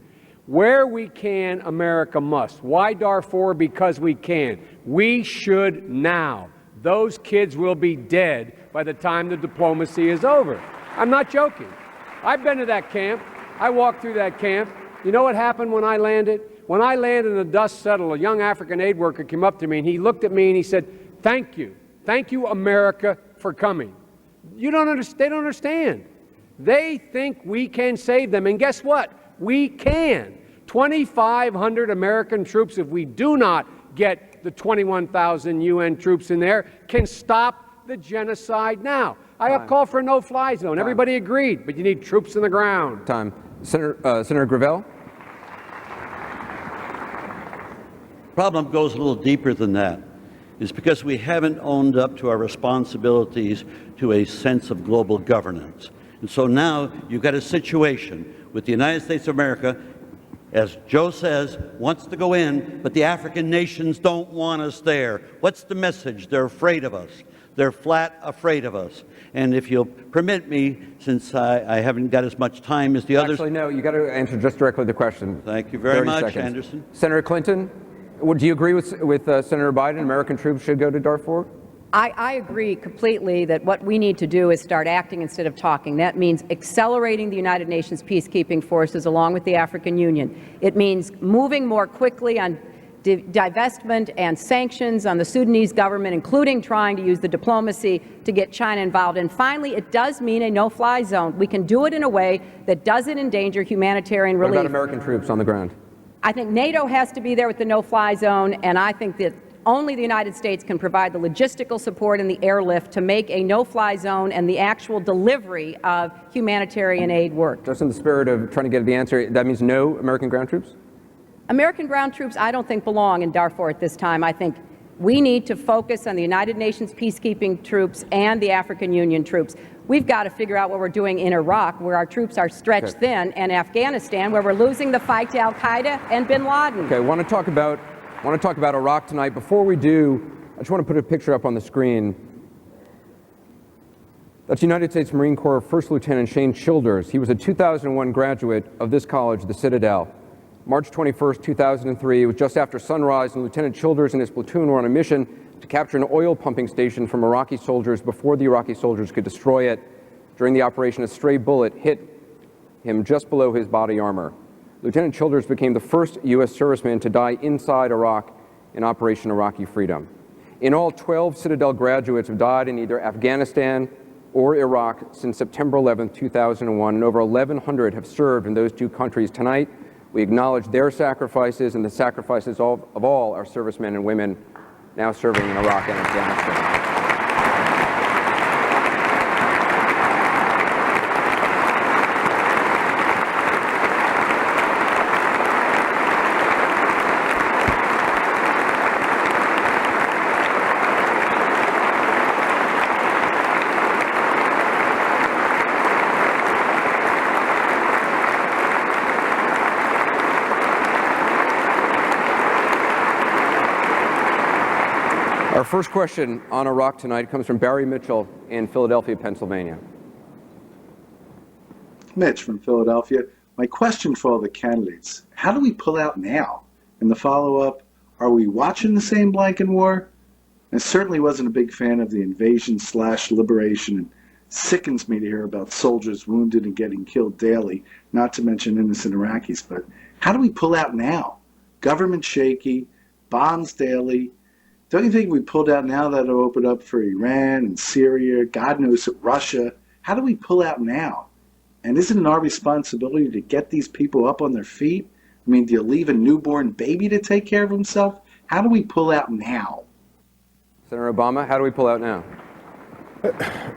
Where we can, America must. Why Darfur? Because we can. We should now. Those kids will be dead by the time the diplomacy is over. I'm not joking. I've been to that camp. I walked through that camp. You know what happened when I landed? When I landed and the dust settled, a young African aid worker came up to me and he looked at me and he said, "Thank you. Thank you, America, for coming." They don't understand. They think we can save them. And guess what? We can. 2,500 American troops, if we do not get the 21,000 UN troops in there, can stop the genocide now. I have called for a no-fly zone. Everybody agreed, but you need troops on the ground. Time. Senator Gravel? The problem goes a little deeper than that. It's because we haven't owned up to our responsibilities to a sense of global governance. And so now you've got a situation with the United States of America, as Joe says, wants to go in, but the African nations don't want us there. What's the message? They're afraid of us. They're flat afraid of us. And if you'll permit me, since I haven't got as much time as the others. Actually, no, you got to answer just directly the question. Thank you very much, seconds. Anderson. Senator Clinton, do you agree with Senator Biden? American troops should go to Darfur? I agree completely that what we need to do is start acting instead of talking. That means accelerating the United Nations peacekeeping forces along with the African Union. It means moving more quickly on divestment and sanctions on the Sudanese government, including trying to use the diplomacy to get China involved. And finally, it does mean a no-fly zone. We can do it in a way that doesn't endanger humanitarian relief. What about American troops on the ground? I think NATO has to be there with the no-fly zone, and I think that only the United States can provide the logistical support and the airlift to make a no-fly zone and the actual delivery of humanitarian aid work. Just in the spirit of trying to get the answer, that means no American ground troops? American ground troops, I don't think, belong in Darfur at this time. I think We need to focus on the United Nations peacekeeping troops and the African Union troops. We've got to figure out what we're doing in Iraq, where our troops are stretched thin, and Afghanistan, where we're losing the fight to al-Qaeda and bin Laden. Okay, I want to talk about Iraq tonight. Before we do, I just want to put a picture up on the screen. That's United States Marine Corps First Lieutenant Shane Childers. He was a 2001 graduate of this college, the Citadel. March 21st, 2003, it was just after sunrise, and Lieutenant Childers and his platoon were on a mission to capture an oil pumping station from Iraqi soldiers before the Iraqi soldiers could destroy it. During the operation, a stray bullet hit him just below his body armor. Lieutenant Childers became the first U.S. serviceman to die inside Iraq in Operation Iraqi Freedom. In all, 12 Citadel graduates have died in either Afghanistan or Iraq since September 11, 2001, and over 1,100 have served in those two countries. Tonight, we acknowledge their sacrifices and the sacrifices of all our servicemen and women now serving in Iraq and Afghanistan. Our first question on Iraq tonight comes from Barry Mitchell in Philadelphia, Pennsylvania. Mitch from Philadelphia. My question for all the candidates, how do we pull out now? And the follow-up, are we watching the same blanket war? I certainly wasn't a big fan of the invasion/liberation, and sickens me to hear about soldiers wounded and getting killed daily, not to mention innocent Iraqis. But how do we pull out now? Government shaky, bombs daily. Don't you think we pulled out now that'll open up for Iran and Syria, God knows Russia? How do we pull out now? And isn't it our responsibility to get these people up on their feet? I mean, do you leave a newborn baby to take care of himself? How do we pull out now? Senator Obama, how do we pull out now?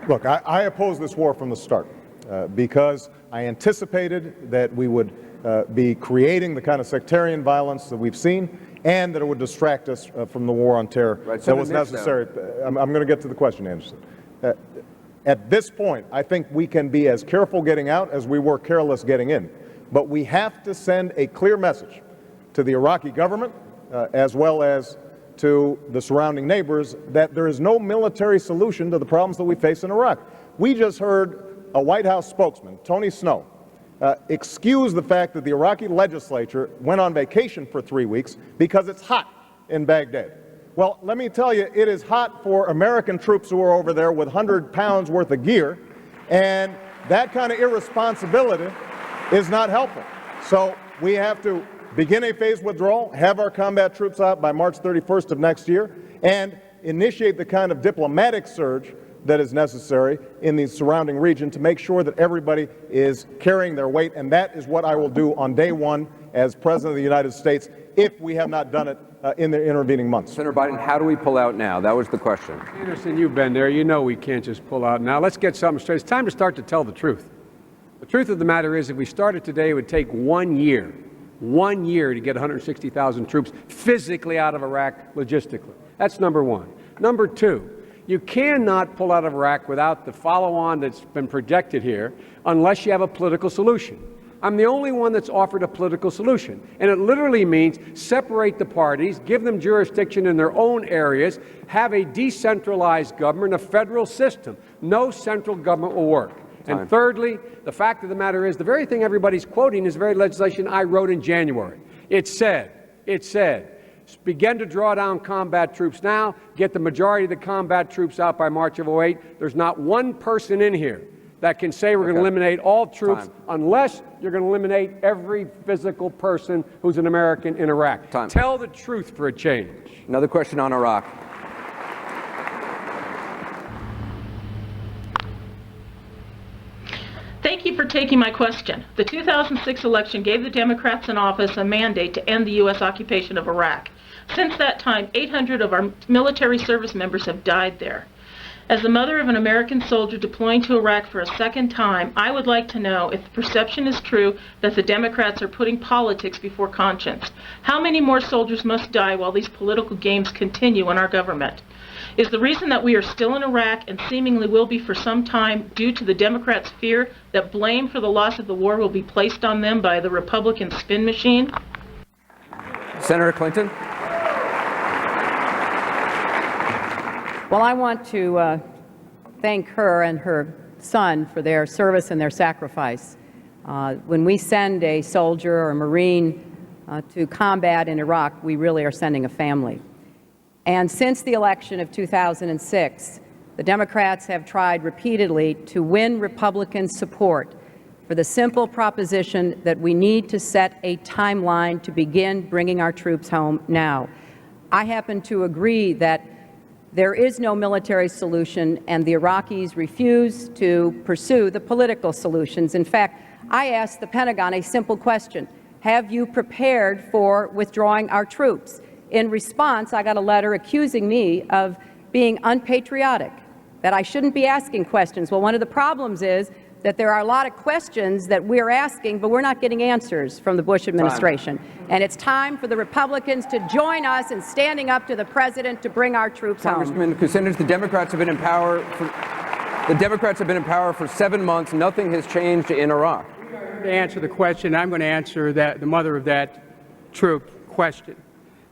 Look, I oppose this war from the start because I anticipated that we would be creating the kind of sectarian violence that we've seen, and that it would distract us from the war on terror that was necessary. I'm going to get to the question, Anderson. At this point, I think we can be as careful getting out as we were careless getting in. But we have to send a clear message to the Iraqi government, as well as to the surrounding neighbors, that there is no military solution to the problems that we face in Iraq. We just heard a White House spokesman, Tony Snow, excuse the fact that the Iraqi legislature went on vacation for 3 weeks because it's hot in Baghdad. Well, let me tell you, it is hot for American troops who are over there with 100 pounds worth of gear, and that kind of irresponsibility is not helpful. So we have to begin a phased withdrawal, have our combat troops out by March 31st of next year, and initiate the kind of diplomatic surge that is necessary in the surrounding region to make sure that everybody is carrying their weight, and that is what I will do on day one as President of the United States if we have not done it in the intervening months. Senator Biden, how do we pull out now? That was the question. Anderson, you've been there. You know we can't just pull out now. Let's get something straight. It's time to start to tell the truth. The truth of the matter is, if we started today, it would take 1 year to get 160,000 troops physically out of Iraq logistically. That's number one. Number two, you cannot pull out of Iraq without the follow-on that's been projected here unless you have a political solution. I'm the only one that's offered a political solution, and it literally means separate the parties, give them jurisdiction in their own areas, have a decentralized government, a federal system. No central government will work. And thirdly, the fact of the matter is, the very thing everybody's quoting is the very legislation I wrote in January. It said, begin to draw down combat troops now, get the majority of the combat troops out by March of 2008. There's not one person in here that can say we're going to eliminate all troops unless you're going to eliminate every physical person who's an American in Iraq. Tell the truth for a change. Another question on Iraq. Thank you for taking my question. The 2006 election gave the Democrats in office a mandate to end the U.S. occupation of Iraq. Since that time, 800 of our military service members have died there. As the mother of an American soldier deploying to Iraq for a second time, I would like to know if the perception is true that the Democrats are putting politics before conscience. How many more soldiers must die while these political games continue in our government? Is the reason that we are still in Iraq and seemingly will be for some time due to the Democrats' fear that blame for the loss of the war will be placed on them by the Republican spin machine? Senator Clinton? Well, I want to thank her and her son for their service and their sacrifice. When we send a soldier or a Marine to combat in Iraq, we really are sending a family. And since the election of 2006, the Democrats have tried repeatedly to win Republican support for the simple proposition that we need to set a timeline to begin bringing our troops home now. I happen to agree that there is no military solution, and the Iraqis refuse to pursue the political solutions. In fact, I asked the Pentagon a simple question: have you prepared for withdrawing our troops? In response, I got a letter accusing me of being unpatriotic, that I shouldn't be asking questions. Well, one of the problems is that there are a lot of questions that we're asking, but we're not getting answers from the Bush administration. And it's time for the Republicans to join us in standing up to the president to bring our troops home. Congressman Kucinich, the Democrats have been in power for 7 months. Nothing has changed in Iraq. To answer the question, I'm going to answer the mother of that troop question.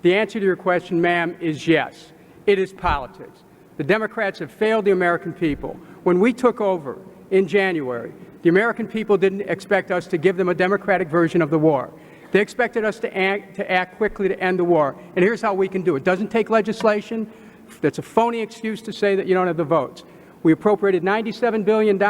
The answer to your question, ma'am, is yes. It is politics. The Democrats have failed the American people. When we took over in January, the American people didn't expect us to give them a democratic version of the war. They expected us to act quickly to end the war. And here's how we can do it. It doesn't take legislation. That's a phony excuse to say that you don't have the votes. We appropriated $97 billion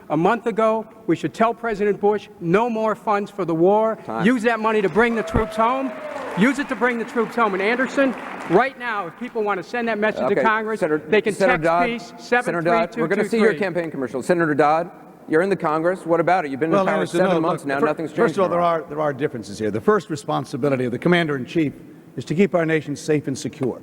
a month ago. We should tell President Bush no more funds for the war. Use that money to bring the troops home. Use it to bring the troops home. And Anderson, right now, if people want to send that message to Congress, they can text peace 73223. We're going to see your campaign commercial. Senator Dodd, you're in the Congress. What about it? You've been in power 7 months now. Nothing's changed. First of all, there are differences here. The first responsibility of the Commander-in-Chief is to keep our nation safe and secure.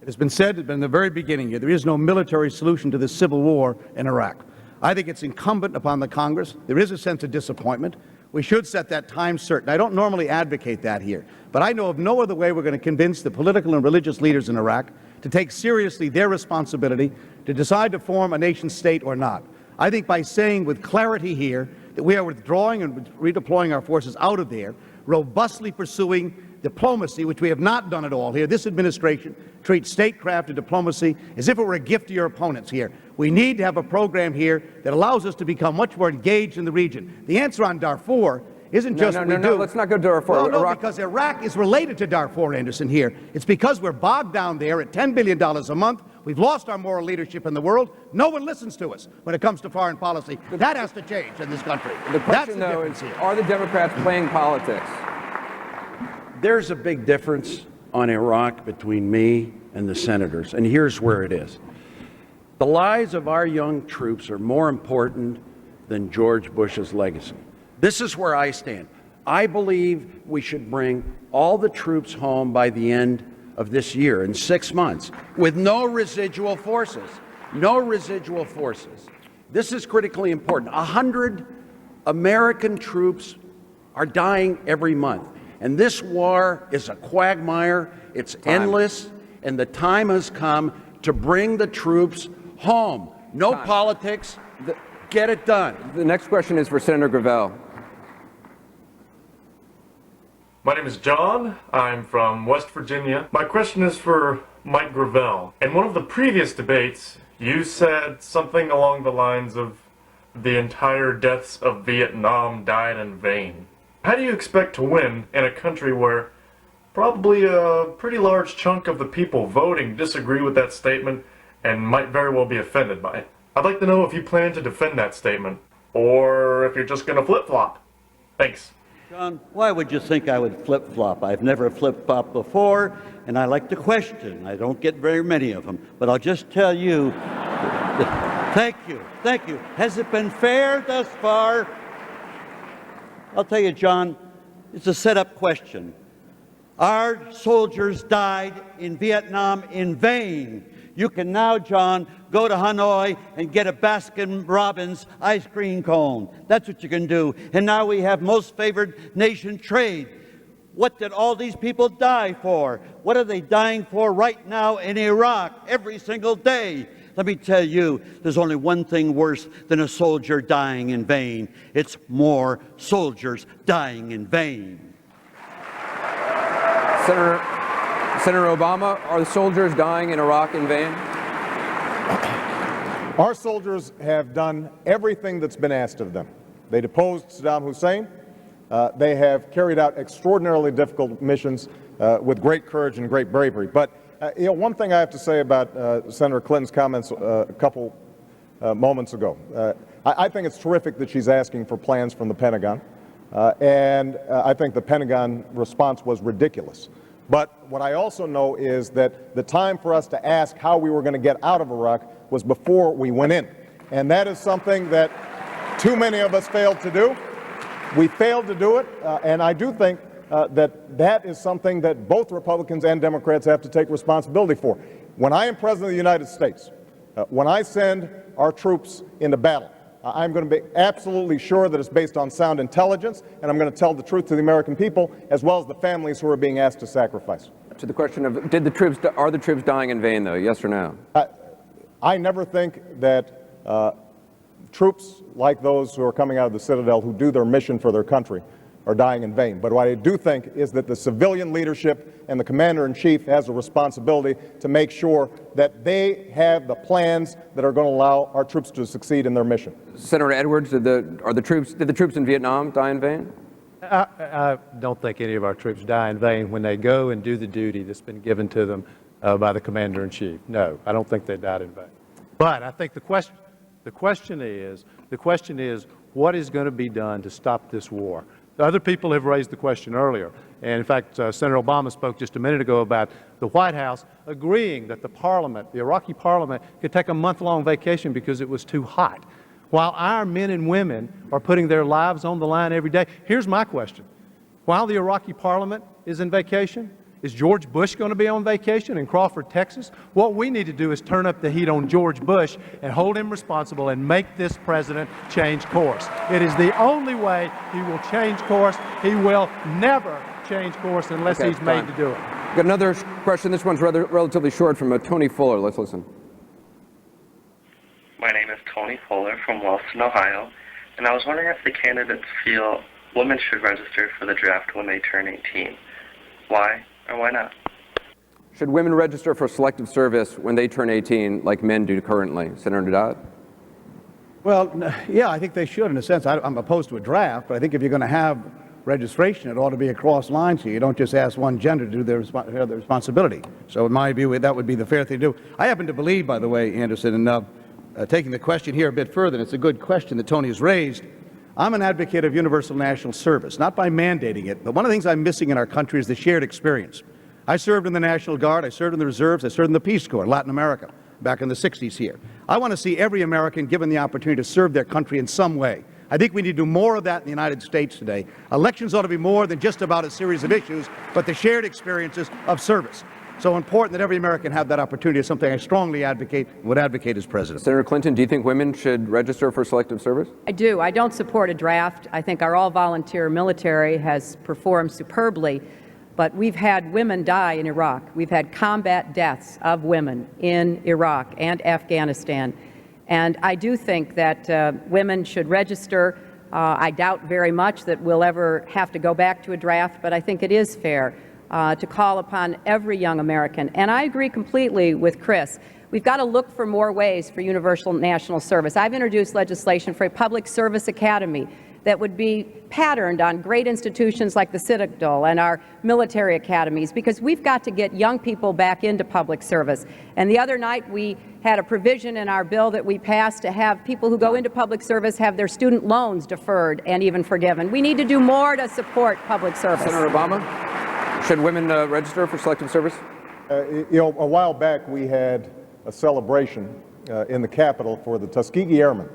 It has been said in the very beginning here, there is no military solution to this civil war in Iraq. I think it's incumbent upon the Congress. There is a sense of disappointment. We should set that time certain. I don't normally advocate that here, but I know of no other way we're going to convince the political and religious leaders in Iraq to take seriously their responsibility to decide to form a nation state or not. I think by saying with clarity here that we are withdrawing and redeploying our forces out of there, robustly pursuing diplomacy, which we have not done at all here. This administration treats statecraft and diplomacy as if it were a gift to your opponents here. We need to have a program here that allows us to become much more engaged in the region. The answer on Darfur isn't just No, let's not go to Darfur. No, because Iraq is related to Darfur, Anderson, here. It's because we're bogged down there at $10 billion a month. We've lost our moral leadership in the world. No one listens to us when it comes to foreign policy. That has to change in this country. The question, though, is, are the Democrats playing politics? There's a big difference on Iraq between me and the senators, and here's where it is. The lives of our young troops are more important than George Bush's legacy. This is where I stand. I believe we should bring all the troops home by the end of this year, in 6 months, with no residual forces. No residual forces. This is critically important. 100 American troops are dying every month. And this war is a quagmire, it's endless, and the time has come to bring the troops home. No politics, get it done. The next question is for Senator Gravel. My name is John. I'm from West Virginia. My question is for Mike Gravel. In one of the previous debates, you said something along the lines of the entire deaths of Vietnam died in vain. How do you expect to win in a country where probably a pretty large chunk of the people voting disagree with that statement and might very well be offended by it? I'd like to know if you plan to defend that statement, or if you're just going to flip-flop. Thanks. John, why would you think I would flip-flop? I've never flip-flopped before, and I like to question. I don't get very many of them. But I'll just tell you, thank you. Has it been fair thus far? I'll tell you, John, it's a set-up question. Our soldiers died in Vietnam in vain. You can now, John, go to Hanoi and get a Baskin-Robbins ice cream cone. That's what you can do. And now we have most favored nation trade. What did all these people die for? What are they dying for right now in Iraq every single day? Let me tell you, there's only one thing worse than a soldier dying in vain. It's more soldiers dying in vain. Senator Obama, are the soldiers dying in Iraq in vain? Our soldiers have done everything that's been asked of them. They deposed Saddam Hussein. They have carried out extraordinarily difficult missions with great courage and great bravery. But one thing I have to say about Senator Clinton's comments a couple moments ago. I think it's terrific that she's asking for plans from the Pentagon. And I think the Pentagon response was ridiculous. But what I also know is that the time for us to ask how we were going to get out of Iraq was before we went in. And that is something that too many of us failed to do. We failed to do it, and I do think that is something that both Republicans and Democrats have to take responsibility for. When I am President of the United States, when I send our troops into battle, I'm going to be absolutely sure that it's based on sound intelligence, and I'm going to tell the truth to the American people, as well as the families who are being asked to sacrifice. To the question of, are the troops dying in vain, though? Yes or no? I never think that troops like those who are coming out of the Citadel who do their mission for their country are dying in vain. But what I do think is that the civilian leadership and the commander-in-chief has a responsibility to make sure that they have the plans that are going to allow our troops to succeed in their mission. Senator Edwards, did the troops in Vietnam die in vain? I don't think any of our troops die in vain when they go and do the duty that's been given to them by the commander-in-chief. No, I don't think they died in vain. But I think the question is, what is going to be done to stop this war? Other people have raised the question earlier. And in fact, Senator Obama spoke just a minute ago about the White House agreeing that the Iraqi parliament, could take a month-long vacation because it was too hot. While our men and women are putting their lives on the line every day, here's my question. While the Iraqi parliament is in vacation, is George Bush going to be on vacation in Crawford, Texas? What we need to do is turn up the heat on George Bush and hold him responsible and make this president change course. It is the only way he will change course. He will never change course unless he's made to do it. Got another question. This one's relatively short from Tony Fuller. Let's listen. My name is Tony Fuller from Wellston, Ohio, and I was wondering if the candidates feel women should register for the draft when they turn 18. Why? Or why not? Should women register for selective service when they turn 18 like men do currently? Senator Dodd? Well, yeah, I think they should in a sense. I'm opposed to a draft, but I think if you're going to have registration, it ought to be across lines here. You don't just ask one gender to do their responsibility. So in my view, that would be the fair thing to do. I happen to believe, by the way, Anderson, and taking the question here a bit further, and it's a good question that Tony has raised, I'm an advocate of universal national service, not by mandating it, but one of the things I'm missing in our country is the shared experience. I served in the National Guard, I served in the Reserves, I served in the Peace Corps in Latin America back in the 60s here. I want to see every American given the opportunity to serve their country in some way. I think we need to do more of that in the United States today. Elections ought to be more than just about a series of issues, but the shared experiences of service. So important that every American have that opportunity is something I strongly advocate and would advocate as president. Senator Clinton, do you think women should register for selective service? I do. I don't support a draft. I think our all-volunteer military has performed superbly, but we've had women die in Iraq. We've had combat deaths of women in Iraq and Afghanistan. And I do think that women should register. I doubt very much that we'll ever have to go back to a draft, but I think it is fair to call upon every young American. And I agree completely with Chris. We've got to look for more ways for universal national service. I've introduced legislation for a public service academy that would be patterned on great institutions like the Citadel and our military academies, because we've got to get young people back into public service. And the other night we had a provision in our bill that we passed to have people who go into public service have their student loans deferred and even forgiven. We need to do more to support public service. Senator Obama, should women register for selective service? You know, a while back we had a celebration in the Capitol for the Tuskegee Airmen.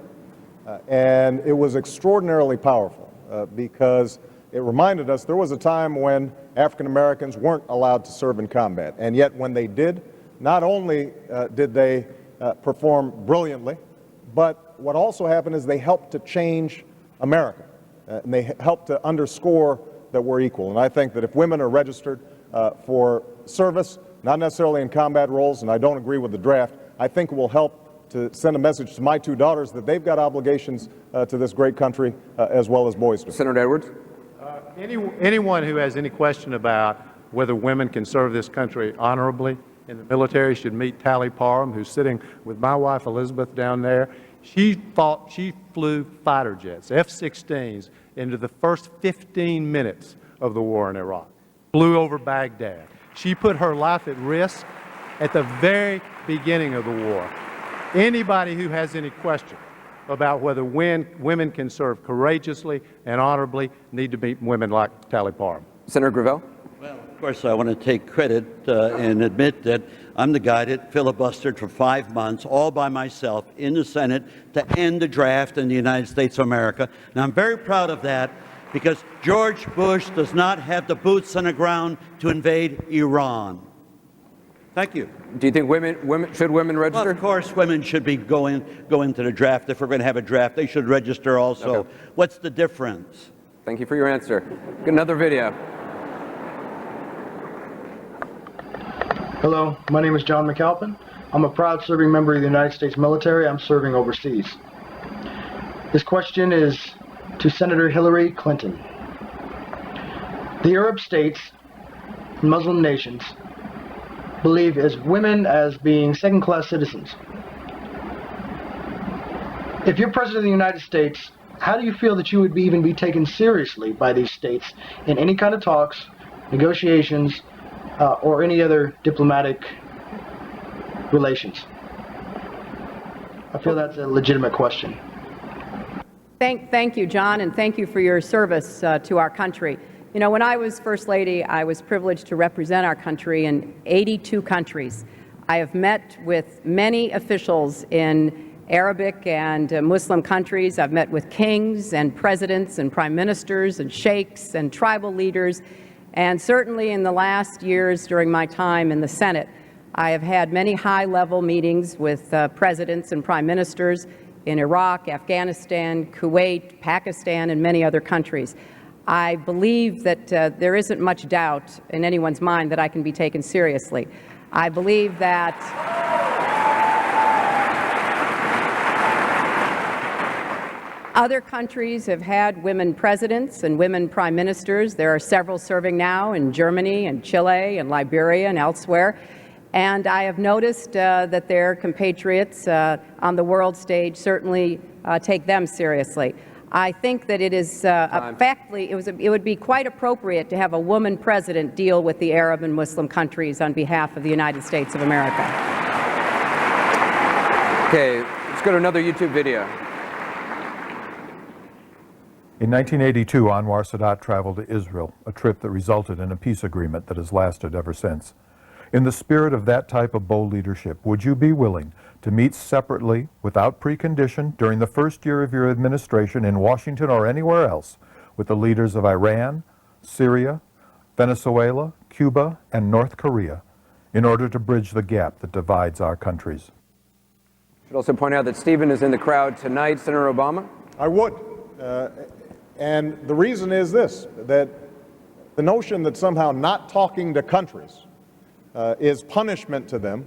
And it was extraordinarily powerful because it reminded us there was a time when African Americans weren't allowed to serve in combat. And yet when they did, not only did they perform brilliantly, but what also happened is they helped to change America. And they helped to underscore that we're equal. And I think that if women are registered for service, not necessarily in combat roles, and I don't agree with the draft, I think it will help to send a message to my two daughters that they've got obligations to this great country as well as boys do. Senator Edwards? Anyone who has any question about whether women can serve this country honorably in the military should meet Tally Parham, who's sitting with my wife Elizabeth down there. She flew fighter jets, F-16s, into the first 15 minutes of the war in Iraq, flew over Baghdad. She put her life at risk at the very beginning of the war. Anybody who has any question about whether women can serve courageously and honorably need to meet women like Tally Parham. Senator Gravel? Well, of course, I want to take credit and admit that I'm the guy that filibustered for 5 months all by myself in the Senate to end the draft in the United States of America. And I'm very proud of that because George Bush does not have the boots on the ground to invade Iran. Thank you. Do you think should women register? Well, of course, women should be going to the draft. If we're going to have a draft, they should register also. Okay. What's the difference? Thank you for your answer. Another video. Hello, my name is John McAlpin. I'm a proud serving member of the United States military. I'm serving overseas. This question is to Senator Hillary Clinton. The Arab states and Muslim nations believe as women as being second-class citizens. If you're President of the United States, how do you feel that you would even be taken seriously by these states in any kind of talks, negotiations, or any other diplomatic relations? I feel that's a legitimate question. Thank you, John, and thank you for your service to our country. You know, when I was First Lady, I was privileged to represent our country in 82 countries. I have met with many officials in Arabic and Muslim countries. I've met with kings and presidents and prime ministers and sheikhs and tribal leaders. And certainly in the last years during my time in the Senate, I have had many high-level meetings with presidents and prime ministers in Iraq, Afghanistan, Kuwait, Pakistan, and many other countries. I believe that there isn't much doubt in anyone's mind that I can be taken seriously. I believe that other countries have had women presidents and women prime ministers. There are several serving now in Germany and Chile and Liberia and elsewhere. And I have noticed that their compatriots on the world stage certainly take them seriously. I think that it is it would be quite appropriate to have a woman president deal with the Arab and Muslim countries on behalf of the United States of America. Okay, let's go to another YouTube video. In 1982, Anwar Sadat traveled to Israel, a trip that resulted in a peace agreement that has lasted ever since. In the spirit of that type of bold leadership, would you be willing to meet separately, without precondition, during the first year of your administration in Washington or anywhere else, with the leaders of Iran, Syria, Venezuela, Cuba, and North Korea, in order to bridge the gap that divides our countries? I should also point out that Stephen is in the crowd tonight. Senator Obama? I would. And the reason is this, that the notion that somehow not talking to countries is punishment to them,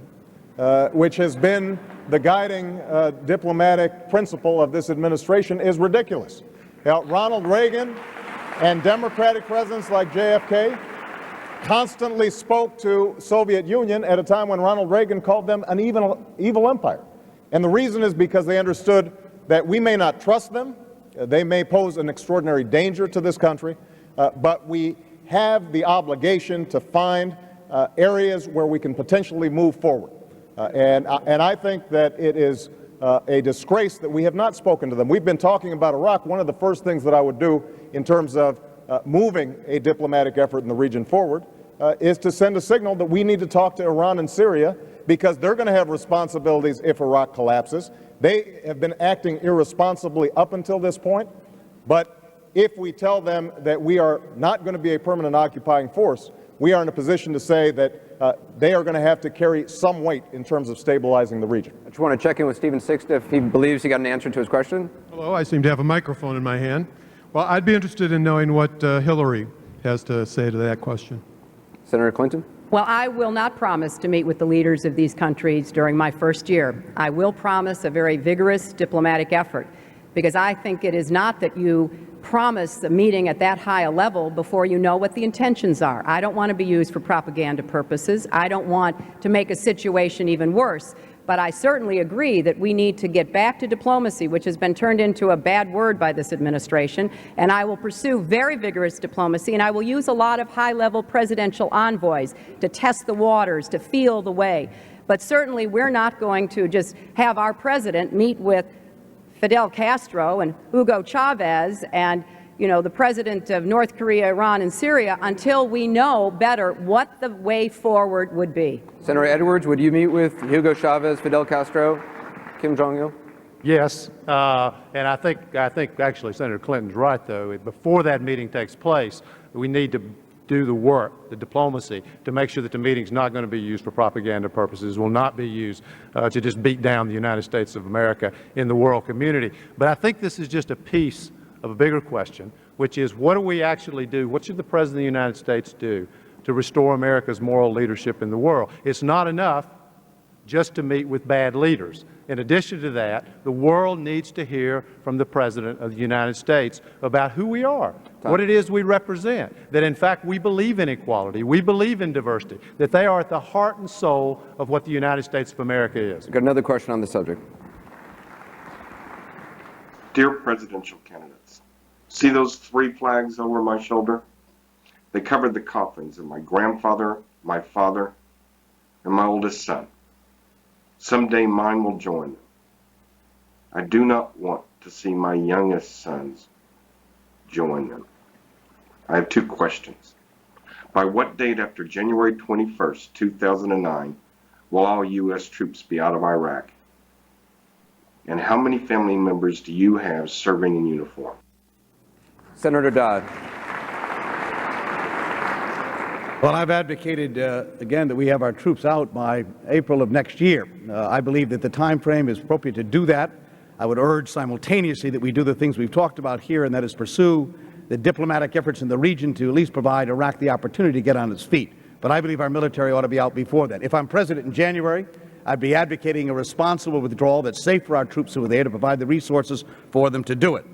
which has been the guiding diplomatic principle of this administration, is ridiculous. Now, Ronald Reagan and Democratic presidents like JFK constantly spoke to Soviet Union at a time when Ronald Reagan called them an evil empire. And the reason is because they understood that we may not trust them, they may pose an extraordinary danger to this country, but we have the obligation to find areas where we can potentially move forward. And I think that it is a disgrace that we have not spoken to them. We've been talking about Iraq. One of the first things that I would do in terms of moving a diplomatic effort in the region forward is to send a signal that we need to talk to Iran and Syria, because they're going to have responsibilities if Iraq collapses. They have been acting irresponsibly up until this point, but if we tell them that we are not going to be a permanent occupying force, we are in a position to say that they are going to have to carry some weight in terms of stabilizing the region. I just want to check in with Stephen Sixt if he believes he got an answer to his question. Hello, I seem to have a microphone in my hand. Well, I'd be interested in knowing what Hillary has to say to that question. Senator Clinton? Well, I will not promise to meet with the leaders of these countries during my first year. I will promise a very vigorous diplomatic effort, because I think it is not that you promise a meeting at that high a level before you know what the intentions are. I don't want to be used for propaganda purposes. I don't want to make a situation even worse. But I certainly agree that we need to get back to diplomacy, which has been turned into a bad word by this administration, and I will pursue very vigorous diplomacy, and I will use a lot of high-level presidential envoys to test the waters, to feel the way. But certainly we're not going to just have our president meet with Fidel Castro and Hugo Chavez and, the president of North Korea, Iran, and Syria until we know better what the way forward would be. Senator Edwards, would you meet with Hugo Chavez, Fidel Castro, Kim Jong-il? Yes, and I think actually Senator Clinton's right, though. Before that meeting takes place, we need to do the work, the diplomacy, to make sure that the meeting's not going to be used for propaganda purposes, will not be used to just beat down the United States of America in the world community. But I think this is just a piece of a bigger question, which is what do we actually do? What should the President of the United States do to restore America's moral leadership in the world? It's not enough just to meet with bad leaders. In addition to that, the world needs to hear from the President of the United States about who we are, what it is we represent, that in fact we believe in equality, we believe in diversity, that they are at the heart and soul of what the United States of America is. We've got another question on the subject. Dear presidential candidates, see those 3 flags over my shoulder? They covered the coffins of my grandfather, my father, and my oldest son. Someday mine will join them. I do not want to see my youngest sons join them. I have 2 questions. By what date after January 21st, 2009, will all U.S. troops be out of Iraq? And how many family members do you have serving in uniform? Senator Dodd. Well, I've advocated, again, that we have our troops out by April of next year. I believe that the time frame is appropriate to do that. I would urge simultaneously that we do the things we've talked about here, and that is pursue the diplomatic efforts in the region to at least provide Iraq the opportunity to get on its feet. But I believe our military ought to be out before that. If I'm president in January, I'd be advocating a responsible withdrawal that's safe for our troops who are there to provide the resources for them to do it.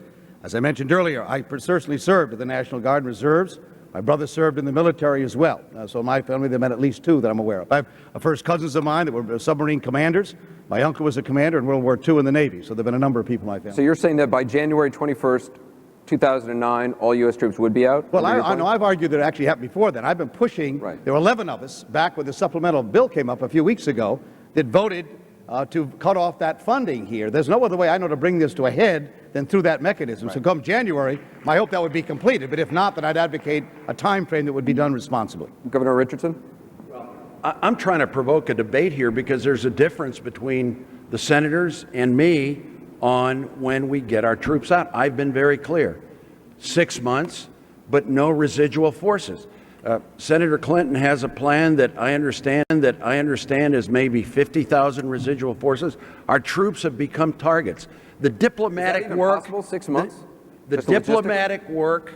As I mentioned earlier, I personally served in the National Guard and Reserves. My brother served in the military as well. So in my family, there have been at least 2 that I'm aware of. I have first cousins of mine that were submarine commanders. My uncle was a commander in World War II in the Navy. So there have been a number of people in my family. So you're saying that by January 21st, 2009, all U.S. troops would be out? Well, I know I've argued that it actually happened before then. I've been pushing. Right. There were 11 of us back when the supplemental bill came up a few weeks ago that voted to cut off that funding here. There's no other way I know to bring this to a head than through that mechanism. Right. So come January, I hope that would be completed. But if not, then I'd advocate a time frame that would be done responsibly. Governor Richardson? I'm trying to provoke a debate here because there's a difference between the senators and me on when we get our troops out. I've been very clear. 6 months, but no residual forces. Senator Clinton has a plan that I understand is maybe 50,000 residual forces. Our troops have become targets. The diplomatic work, possible, 6 months? The diplomatic work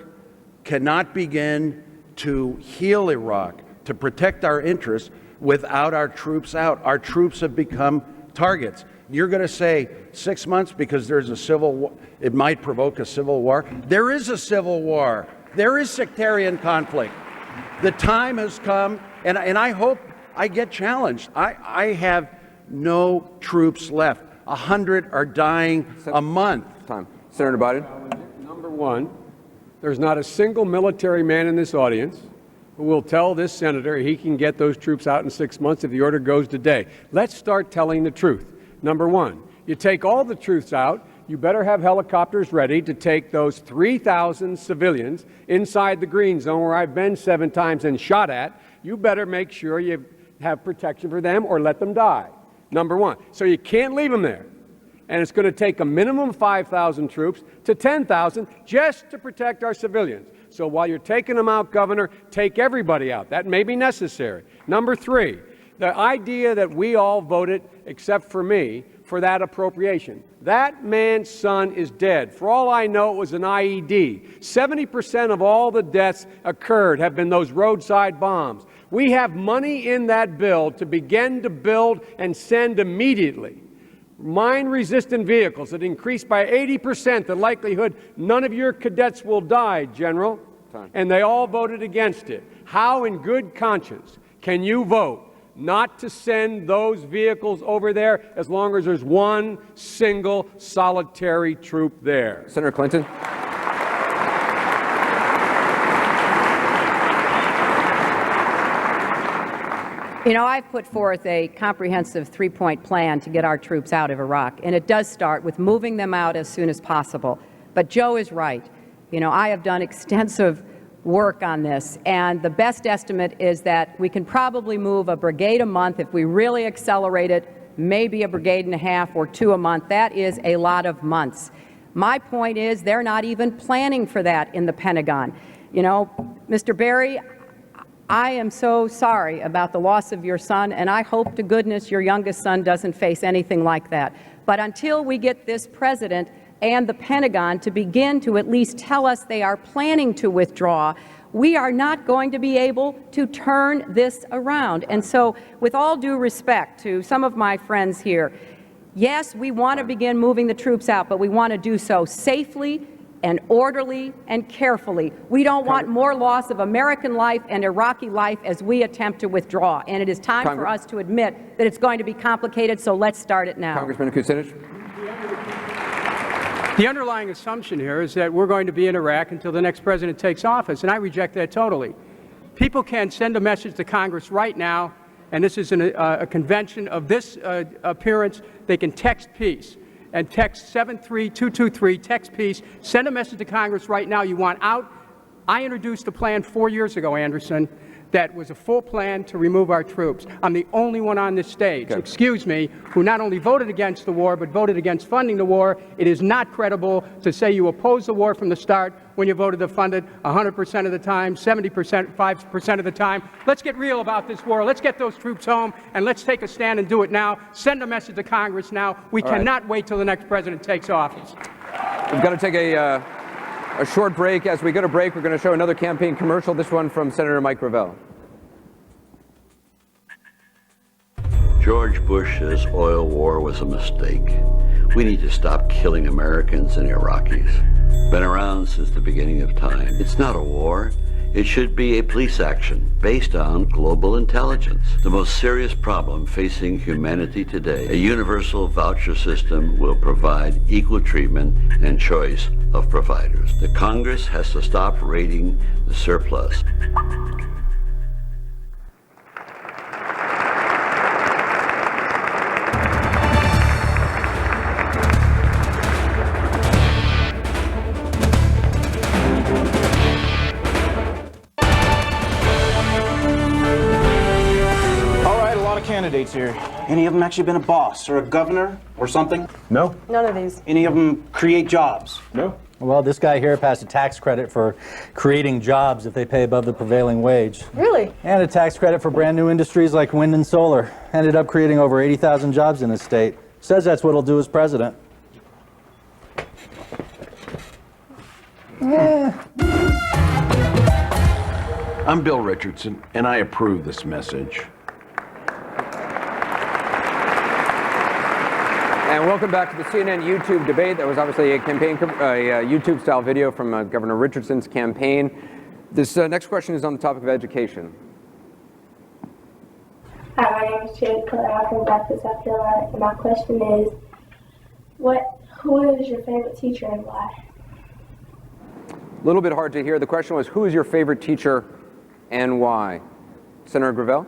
cannot begin to heal Iraq, to protect our interests without our troops out. Our troops have become targets. You're going to say 6 months because there's a civil war, it might provoke a civil war. There is a civil war. There is sectarian conflict. The time has come, and I hope I get challenged. I have no troops left. 100 are dying a month. Senator Biden. Number one, there's not a single military man in this audience who will tell this senator he can get those troops out in 6 months if the order goes today. Let's start telling the truth. Number one, you take all the troops out, you better have helicopters ready to take those 3,000 civilians inside the green zone where I've been 7 times and shot at. You better make sure you have protection for them or let them die. Number one. So you can't leave them there. And it's going to take a minimum of 5,000 troops to 10,000 just to protect our civilians. So while you're taking them out, Governor, take everybody out. That may be necessary. Number three, the idea that we all voted, except for me, for that appropriation. That man's son is dead. For all I know, it was an IED. 70% of all the deaths occurred have been those roadside bombs. We have money in that bill to begin to build and send immediately mine-resistant vehicles that increase by 80% the likelihood none of your cadets will die, General. And they all voted against it. How in good conscience can you vote not to send those vehicles over there as long as there's one single solitary troop there? Senator Clinton. You know, I've put forth a comprehensive three-point plan to get our troops out of Iraq, and it does start with moving them out as soon as possible. But Joe is right. You know, I have done extensive work on this, and the best estimate is that we can probably move a brigade a month if we really accelerate it, maybe a brigade and a half or two a month. That is a lot of months. My point is they're not even planning for that in the Pentagon. You know, Mr. Barry, I am so sorry about the loss of your son, and I hope to goodness your youngest son doesn't face anything like that. But until we get this president and the Pentagon to begin to at least tell us they are planning to withdraw, we are not going to be able to turn this around. And so, with all due respect to some of my friends here, yes, we want to begin moving the troops out, but we want to do so safely and orderly and carefully. We don't want more loss of American life and Iraqi life as we attempt to withdraw. And it is time for us to admit that it's going to be complicated, so let's start it now. Congressman Kucinich. The underlying assumption here is that we're going to be in Iraq until the next president takes office, and I reject that totally. People can send a message to Congress right now, and this is a convention of this appearance. They can text peace and text 73223, text peace, send a message to Congress right now you want out. I introduced a plan 4 years ago, Anderson, that was a full plan to remove our troops. I'm the only one on this stage, excuse me, who not only voted against the war, but voted against funding the war. It is not credible to say you opposed the war from the start when you voted to fund it 100% of the time, 70%, 5% of the time. Let's get real about this war. Let's get those troops home, and let's take a stand and do it now. Send a message to Congress now. We cannot wait till the next president takes office. We've got to take a short break. As we go to break, we're going to show another campaign commercial, this one from Senator Mike Gravel. George Bush's oil war was a mistake. We need to stop killing Americans and Iraqis. Been around since the beginning of time. It's not a war. It should be a police action based on global intelligence. The most serious problem facing humanity today. A universal voucher system will provide equal treatment and choice of providers. The Congress has to stop raiding the surplus. Candidates here. Any of them actually been a boss or a governor or something? No. None of these. Any of them create jobs? No. Well, this guy here passed a tax credit for creating jobs if they pay above the prevailing wage. Really? And a tax credit for brand new industries like wind and solar. Ended up creating over 80,000 jobs in the state. Says that's what he'll do as president. I'm Bill Richardson, and I approve this message. And welcome back to the CNN YouTube debate. That was obviously a campaign, YouTube-style video from Governor Richardson's campaign. This next question is on the topic of education. Hi, my name is Jade Clare. I'm from Blackfoot, South Carolina, and my question is, who is your favorite teacher and why? A little bit hard to hear. The question was, who is your favorite teacher and why? Senator Gravel?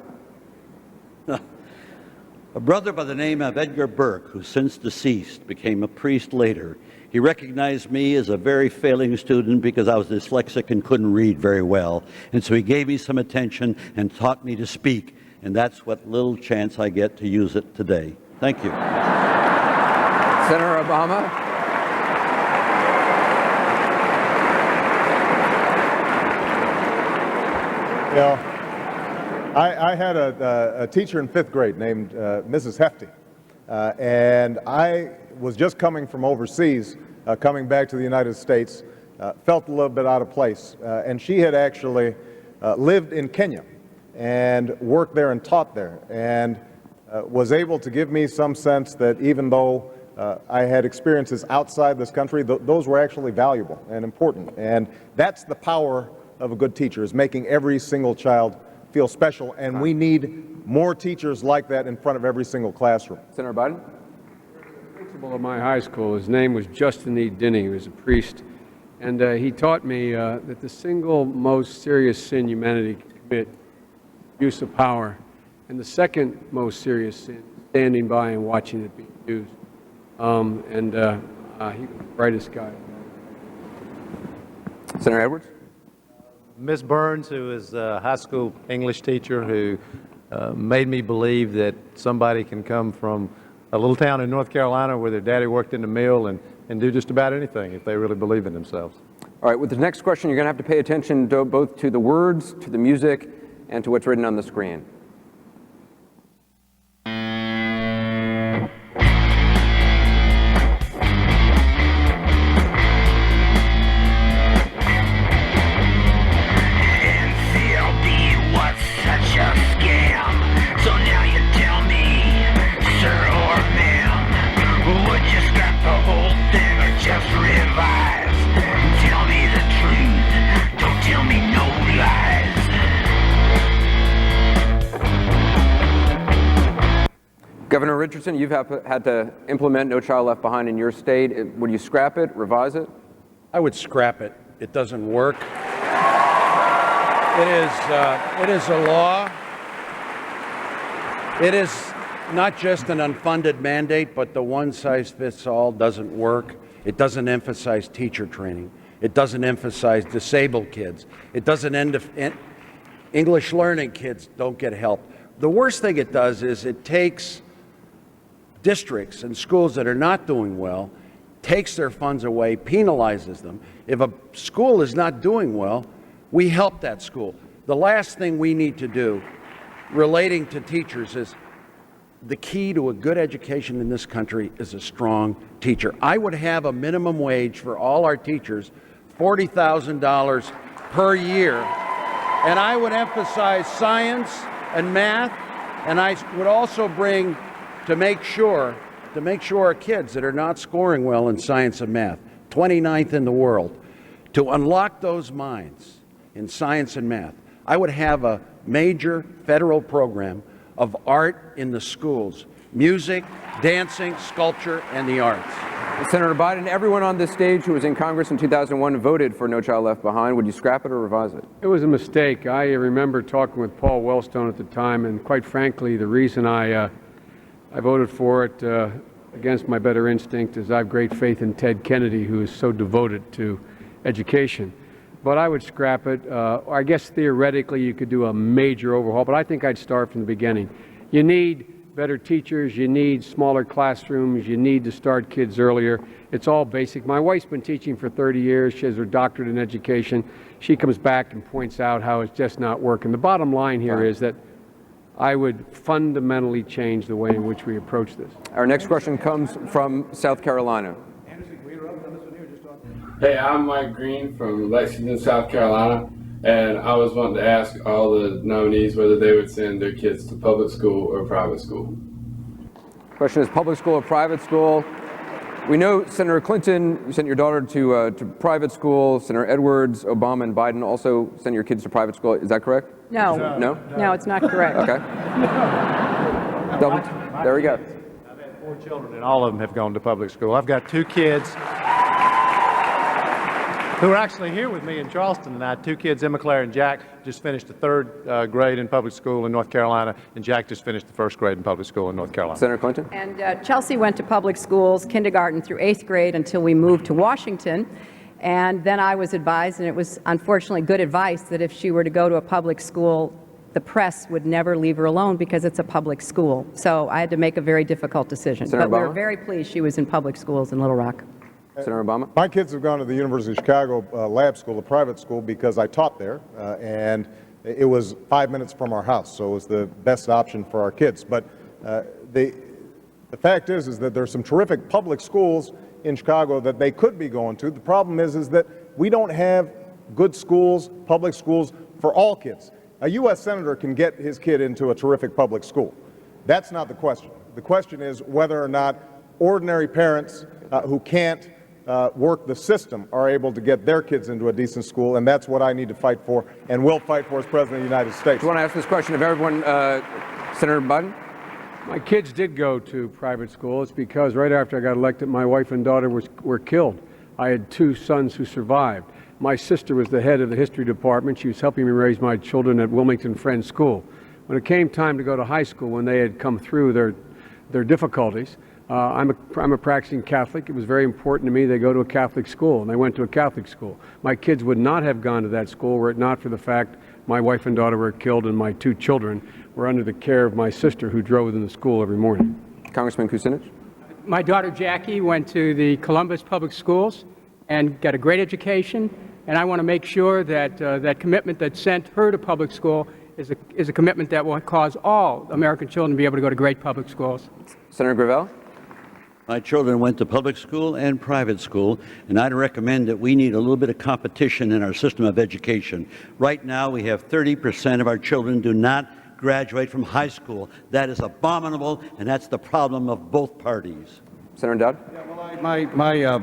A brother by the name of Edgar Burke, who since deceased, became a priest later. He recognized me as a very failing student because I was dyslexic and couldn't read very well. And so he gave me some attention and taught me to speak. And that's what little chance I get to use it today. Thank you. Senator Obama. You know, I had a teacher in 5th grade named Mrs. Hefty, and I was just coming from overseas, coming back to the United States, felt a little bit out of place, and she had actually lived in Kenya and worked there and taught there, and was able to give me some sense that even though I had experiences outside this country, those were actually valuable and important, and that's the power of a good teacher, is making every single child feel special, and we need more teachers like that in front of every single classroom. Senator Biden? The principal of my high school, his name was Justin E. Dinney. He was a priest, and he taught me that the single most serious sin humanity can commit, use of power, and the second most serious sin, standing by and watching it be used. He was the brightest guy. Senator Edwards? Ms. Burns, who is a high school English teacher who made me believe that somebody can come from a little town in North Carolina where their daddy worked in the mill and do just about anything if they really believe in themselves. All right, with the next question, you're going to have to pay attention to both to the words, to the music, and to what's written on the screen. Governor Richardson, you've had to implement No Child Left Behind in your state. Would you scrap it, revise it? I would scrap it. It doesn't work. It is a law. It is not just an unfunded mandate, but the one-size-fits-all doesn't work. It doesn't emphasize teacher training. It doesn't emphasize disabled kids. It doesn't English learning kids don't get help. The worst thing it does is it takes districts and schools that are not doing well, takes their funds away, penalizes them. If a school is not doing well, we help that school. The last thing we need to do relating to teachers is the key to a good education in this country is a strong teacher. I would have a minimum wage for all our teachers, $40,000 per year, and I would emphasize science and math, and I would also bring to make sure our kids that are not scoring well in science and math, 29th in the world, to unlock those minds in science and math. I would have a major federal program of art in the schools, music, dancing, sculpture, and the arts. Senator Biden, everyone on this stage who was in Congress in 2001 voted for No Child Left Behind. Would you scrap it or revise it? It was a mistake. I remember talking with Paul Wellstone at the time, and quite frankly, the reason I voted for it against my better instinct is I have great faith in Ted Kennedy, who is so devoted to education. But I would scrap it. I guess theoretically you could do a major overhaul, but I think I'd start from the beginning. You need better teachers, you need smaller classrooms, you need to start kids earlier. It's all basic. My wife's been teaching for 30 years. She has her doctorate in education. She comes back and points out how it's just not working. The bottom line here is that I would fundamentally change the way in which we approach this. Our next question comes from South Carolina. Hey, I'm Mike Green from Lexington, South Carolina, and I was wanting to ask all the nominees whether they would send their kids to public school or private school. Question is public school or private school? We know Senator Clinton, you sent your daughter to private school. Senator Edwards, Obama, and Biden also sent your kids to private school. Is that correct? No. No? No, it's not correct. Okay. There we go. I've had 4 children, and all of them have gone to public school. I've got 2 kids who are actually here with me in Charleston tonight. 2 kids, Emma Claire and Jack, just finished the 3rd grade in public school in North Carolina, and Jack just finished the 1st grade in public school in North Carolina. Senator Clinton? And Chelsea went to public schools, kindergarten through 8th grade, until we moved to Washington. And then I was advised, and it was unfortunately good advice, that if she were to go to a public school the press would never leave her alone because it's a public school. So I had to make a very difficult decision. Senator But we're Obama? very pleased she was in public schools in Little Rock. Senator Obama? My kids have gone to the University of Chicago lab school, a private school, because I taught there, and it was 5 minutes from our house, so it was the best option for our kids. But the fact is that there's some terrific public schools in Chicago that they could be going to. The problem is that we don't have good schools, public schools, for all kids. A U.S. Senator can get his kid into a terrific public school. That's not the question. The question is whether or not ordinary parents who can't work the system are able to get their kids into a decent school, and that's what I need to fight for and will fight for as President of the United States. Do you want to ask this question of everyone? Senator Biden? My kids did go to private school. It's because right after I got elected, my wife and daughter were killed. I had 2 sons who survived. My sister was the head of the history department. She was helping me raise my children at Wilmington Friends School. When it came time to go to high school, when they had come through their difficulties, I'm a practicing Catholic. It was very important to me they go to a Catholic school, and they went to a Catholic school. My kids would not have gone to that school were it not for the fact my wife and daughter were killed and my 2 children were under the care of my sister who drove them to school every morning. Congressman Kucinich? My daughter Jackie went to the Columbus Public Schools and got a great education, and I want to make sure that that commitment that sent her to public school is a commitment that will cause all American children to be able to go to great public schools. Senator Gravel? My children went to public school and private school, and I'd recommend that we need a little bit of competition in our system of education. Right now, we have 30% of our children do not graduate from high school. That is abominable, and that's the problem of both parties. Senator Dodd? Yeah, well,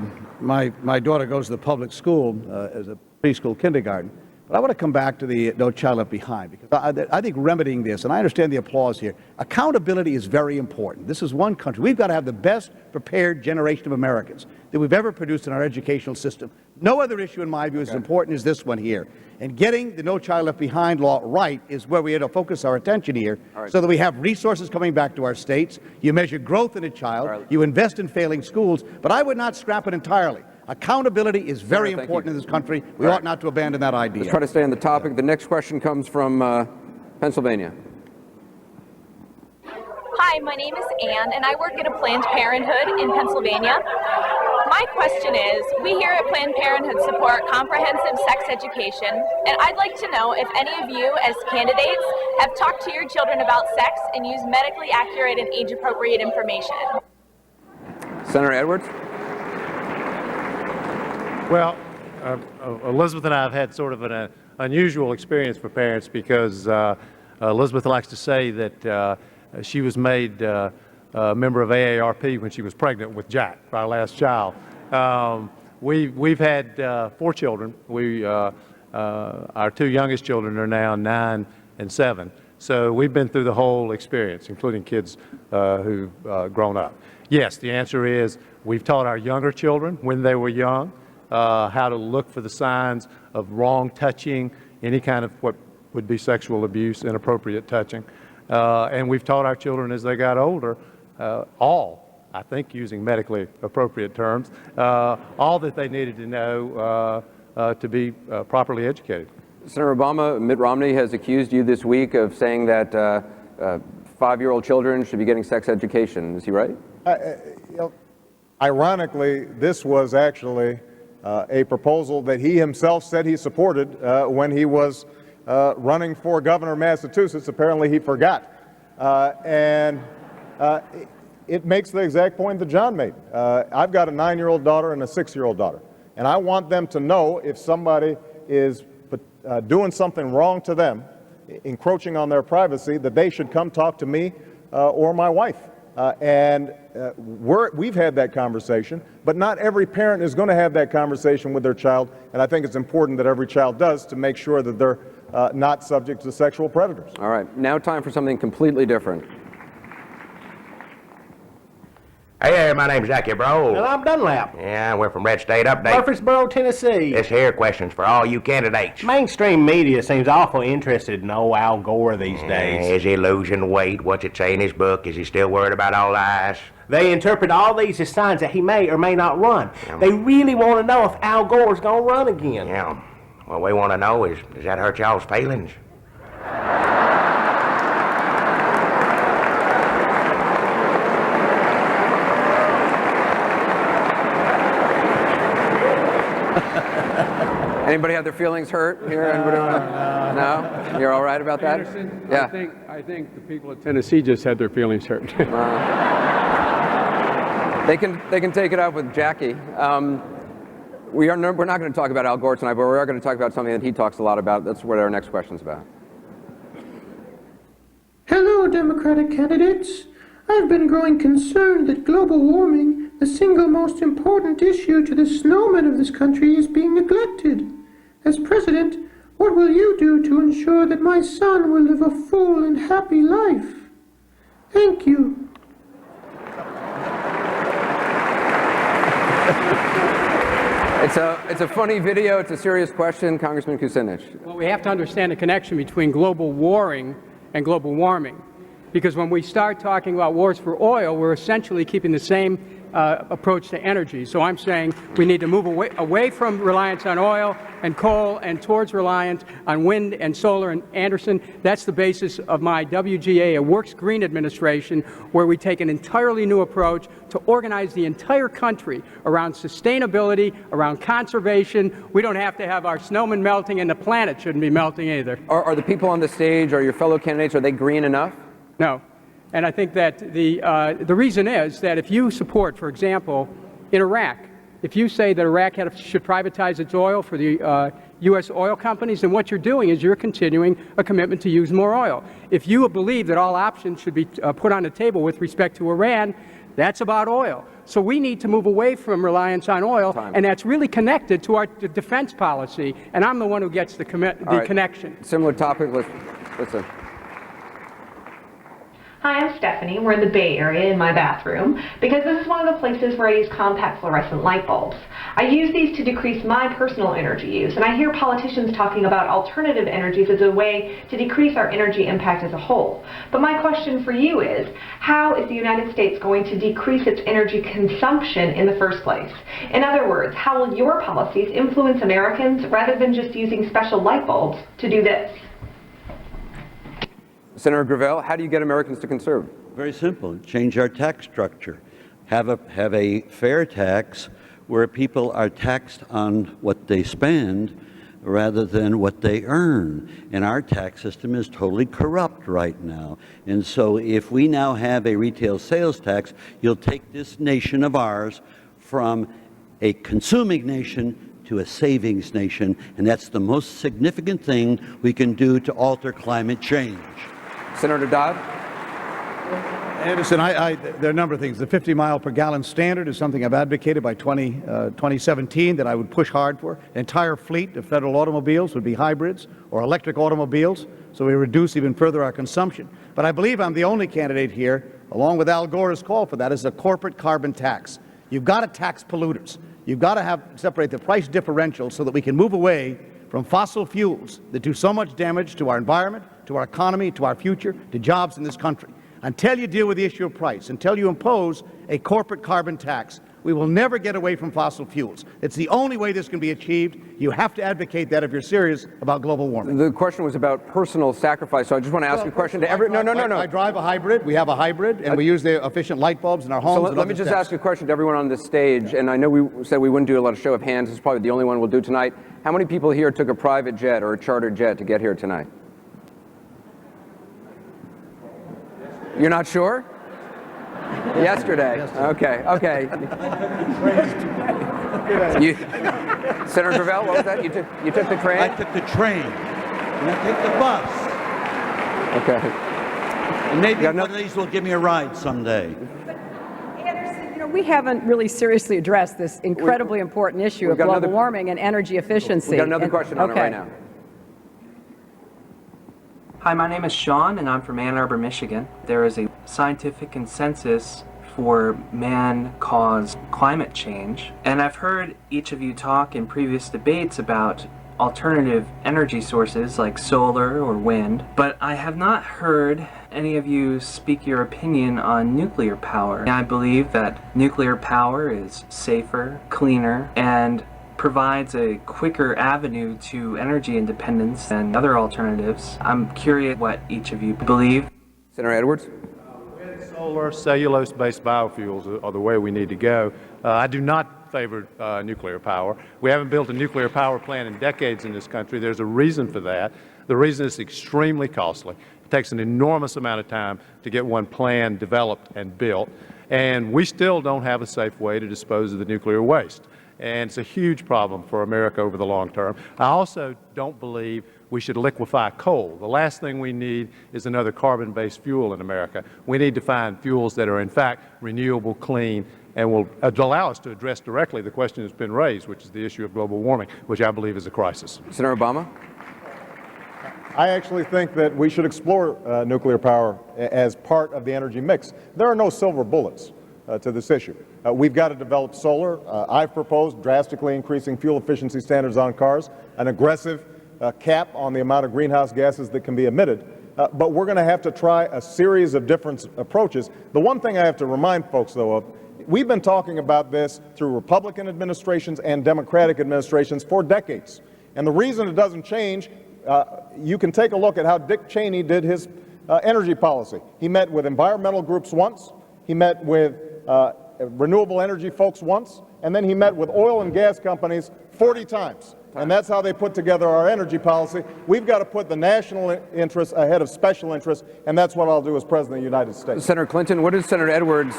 my daughter goes to the public school as a preschool kindergarten. But I want to come back to the No Child Left Behind, because I think remedying this, and I understand the applause here, accountability is very important. This is one country. We've got to have the best prepared generation of Americans that we've ever produced in our educational system. No other issue, in my view, is as important as this one here. And getting the No Child Left Behind law right is where we have to focus our attention here, so that we have resources coming back to our states. You measure growth in a child, you invest in failing schools, but I would not scrap it entirely. Accountability is very important in this country. We ought not to abandon that idea. Let's try to stay on the topic. The next question comes from Pennsylvania. Hi, my name is Ann, and I work at a Planned Parenthood in Pennsylvania. My question is, we here at Planned Parenthood support comprehensive sex education, and I'd like to know if any of you, as candidates, have talked to your children about sex and used medically accurate and age-appropriate information. Senator Edwards? Well, Elizabeth and I have had sort of an unusual experience for parents, because Elizabeth likes to say that she was made a member of AARP when she was pregnant with Jack, our last child. We've had 4 children. Our 2 youngest children are now 9 and 7. So we've been through the whole experience, including kids who've grown up. Yes, the answer is we've taught our younger children when they were young how to look for the signs of wrong touching, any kind of what would be sexual abuse, inappropriate touching. And we've taught our children as they got older, I think using medically appropriate terms, all that they needed to know to be properly educated. Senator Obama, Mitt Romney has accused you this week of saying that 5-year-old children should be getting sex education. Is he right? Ironically, this was actually a proposal that he himself said he supported when he was running for governor of Massachusetts. Apparently he forgot. It makes the exact point that John made. I've got a 9-year-old daughter and a 6-year-old daughter, and I want them to know if somebody is doing something wrong to them, encroaching on their privacy, that they should come talk to me or my wife. We've had that conversation, but not every parent is going to have that conversation with their child, and I think it's important that every child does, to make sure that they're not subject to sexual predators. All right, now time for something completely different. Hey there, my name's Jackie Bro. And I'm Dunlap. Yeah, we're from Red State Update. Murfreesboro, Tennessee. This here question's for all you candidates. Mainstream media seems awful interested in old Al Gore these days. Is he losing weight? What's it say in his book? Is he still worried about all the ice? They interpret all these as signs that he may or may not run. They really want to know if Al Gore's going to run again. Yeah. What we want to know is, does that hurt y'all's feelings? Anybody have their feelings hurt here? Anybody wanna... No? You're all right about that? Anderson, Yeah. I think the people of Tennessee just had their feelings hurt. They can take it up with Jackie. We're not going to talk about Al Gore tonight, but we are going to talk about something that he talks a lot about. That's what our next question's about. Hello, Democratic candidates. I've been growing concerned that global warming, the single most important issue to the snowmen of this country, is being neglected. As president, what will you do to ensure that my son will live a full and happy life? Thank you. It's a funny video. It's a serious question. Congressman Kucinich. Well, we have to understand the connection between global warming and global warming. Because when we start talking about wars for oil, we're essentially keeping the same approach to energy. So I'm saying we need to move away from reliance on oil and coal and towards reliance on wind and solar. And Anderson, that's the basis of my WGA, a Works Green administration, where we take an entirely new approach to organize the entire country around sustainability, around conservation. We don't have to have our snowmen melting, and the planet shouldn't be melting either. Are the people on the stage, or your fellow candidates, are they green enough? No. And I think that the reason is that if you support, for example, in Iraq, if you say that Iraq should privatize its oil for the U.S. oil companies, then what you're doing is you're continuing a commitment to use more oil. If you believe that all options should be put on the table with respect to Iran, that's about oil. So we need to move away from reliance on oil, and that's really connected to our defense policy, and I'm the one who gets the connection. Similar topic, listen. Hi, I'm Stephanie. We're in the Bay Area in my bathroom because this is one of the places where I use compact fluorescent light bulbs. I use these to decrease my personal energy use, and I hear politicians talking about alternative energies as a way to decrease our energy impact as a whole. But my question for you is, how is the United States going to decrease its energy consumption in the first place? In other words, how will your policies influence Americans rather than just using special light bulbs to do this? Senator Gravel, how do you get Americans to conserve? Very simple. Change our tax structure. Have a fair tax where people are taxed on what they spend rather than what they earn. And our tax system is totally corrupt right now. And so if we now have a retail sales tax, you'll take this nation of ours from a consuming nation to a savings nation. And that's the most significant thing we can do to alter climate change. Senator Dodd? Anderson, there are a number of things. The 50-mile-per-gallon standard is something I've advocated by 2017 that I would push hard for. The entire fleet of federal automobiles would be hybrids or electric automobiles, so we reduce even further our consumption. But I believe I'm the only candidate here, along with Al Gore's call for that, is a corporate carbon tax. You've got to tax polluters. You've got to separate the price differential so that we can move away from fossil fuels that do so much damage to our environment, to our economy, to our future, to jobs in this country. Until you deal with the issue of price, until you impose a corporate carbon tax, we will never get away from fossil fuels. It's the only way this can be achieved. You have to advocate that if you're serious about global warming. The question was about personal sacrifice, so I just want to ask a question to every... No. I drive a hybrid. We have a hybrid, and we use the efficient light bulbs in our homes. So let me just ask a question to everyone on this stage, and I know we said we wouldn't do a lot of show of hands. This is probably the only one we'll do tonight. How many people here took a private jet or a chartered jet to get here tonight? You're not sure? Yesterday. Okay. Senator Gravel, what was that? You took the train? I took the train, and I took the bus. Okay. And maybe one of these will give me a ride someday. Anderson, we haven't really seriously addressed this incredibly important issue of global warming and energy efficiency. We've got another question on it right now. Hi, my name is Sean, and I'm from Ann Arbor, Michigan. There is a scientific consensus for man-caused climate change, and I've heard each of you talk in previous debates about alternative energy sources like solar or wind, but I have not heard any of you speak your opinion on nuclear power. I believe that nuclear power is safer, cleaner, and provides a quicker avenue to energy independence than other alternatives. I'm curious what each of you believe. Senator Edwards? Wind, solar, cellulose-based biofuels are the way we need to go. I do not favored nuclear power. We haven't built a nuclear power plant in decades in this country. There's a reason for that. The reason is extremely costly. It takes an enormous amount of time to get one planned, developed, and built. And we still don't have a safe way to dispose of the nuclear waste. And it's a huge problem for America over the long term. I also don't believe we should liquefy coal. The last thing we need is another carbon-based fuel in America. We need to find fuels that are, in fact, renewable, clean, and will allow us to address directly the question that's been raised, which is the issue of global warming, which I believe is a crisis. Senator Obama? I actually think that we should explore nuclear power as part of the energy mix. There are no silver bullets to this issue. We've got to develop solar. I've proposed drastically increasing fuel efficiency standards on cars, an aggressive cap on the amount of greenhouse gases that can be emitted. But we're going to have to try a series of different approaches. The one thing I have to remind folks, though, of, we've been talking about this through Republican administrations and Democratic administrations for decades. And the reason it doesn't change, you can take a look at how Dick Cheney did his energy policy. He met with environmental groups once, he met with renewable energy folks once, and then he met with oil and gas companies 40 times. And that's how they put together our energy policy. We've got to put the national interests ahead of special interests, and that's what I'll do as President of the United States. Senator Clinton, what is Senator Edwards,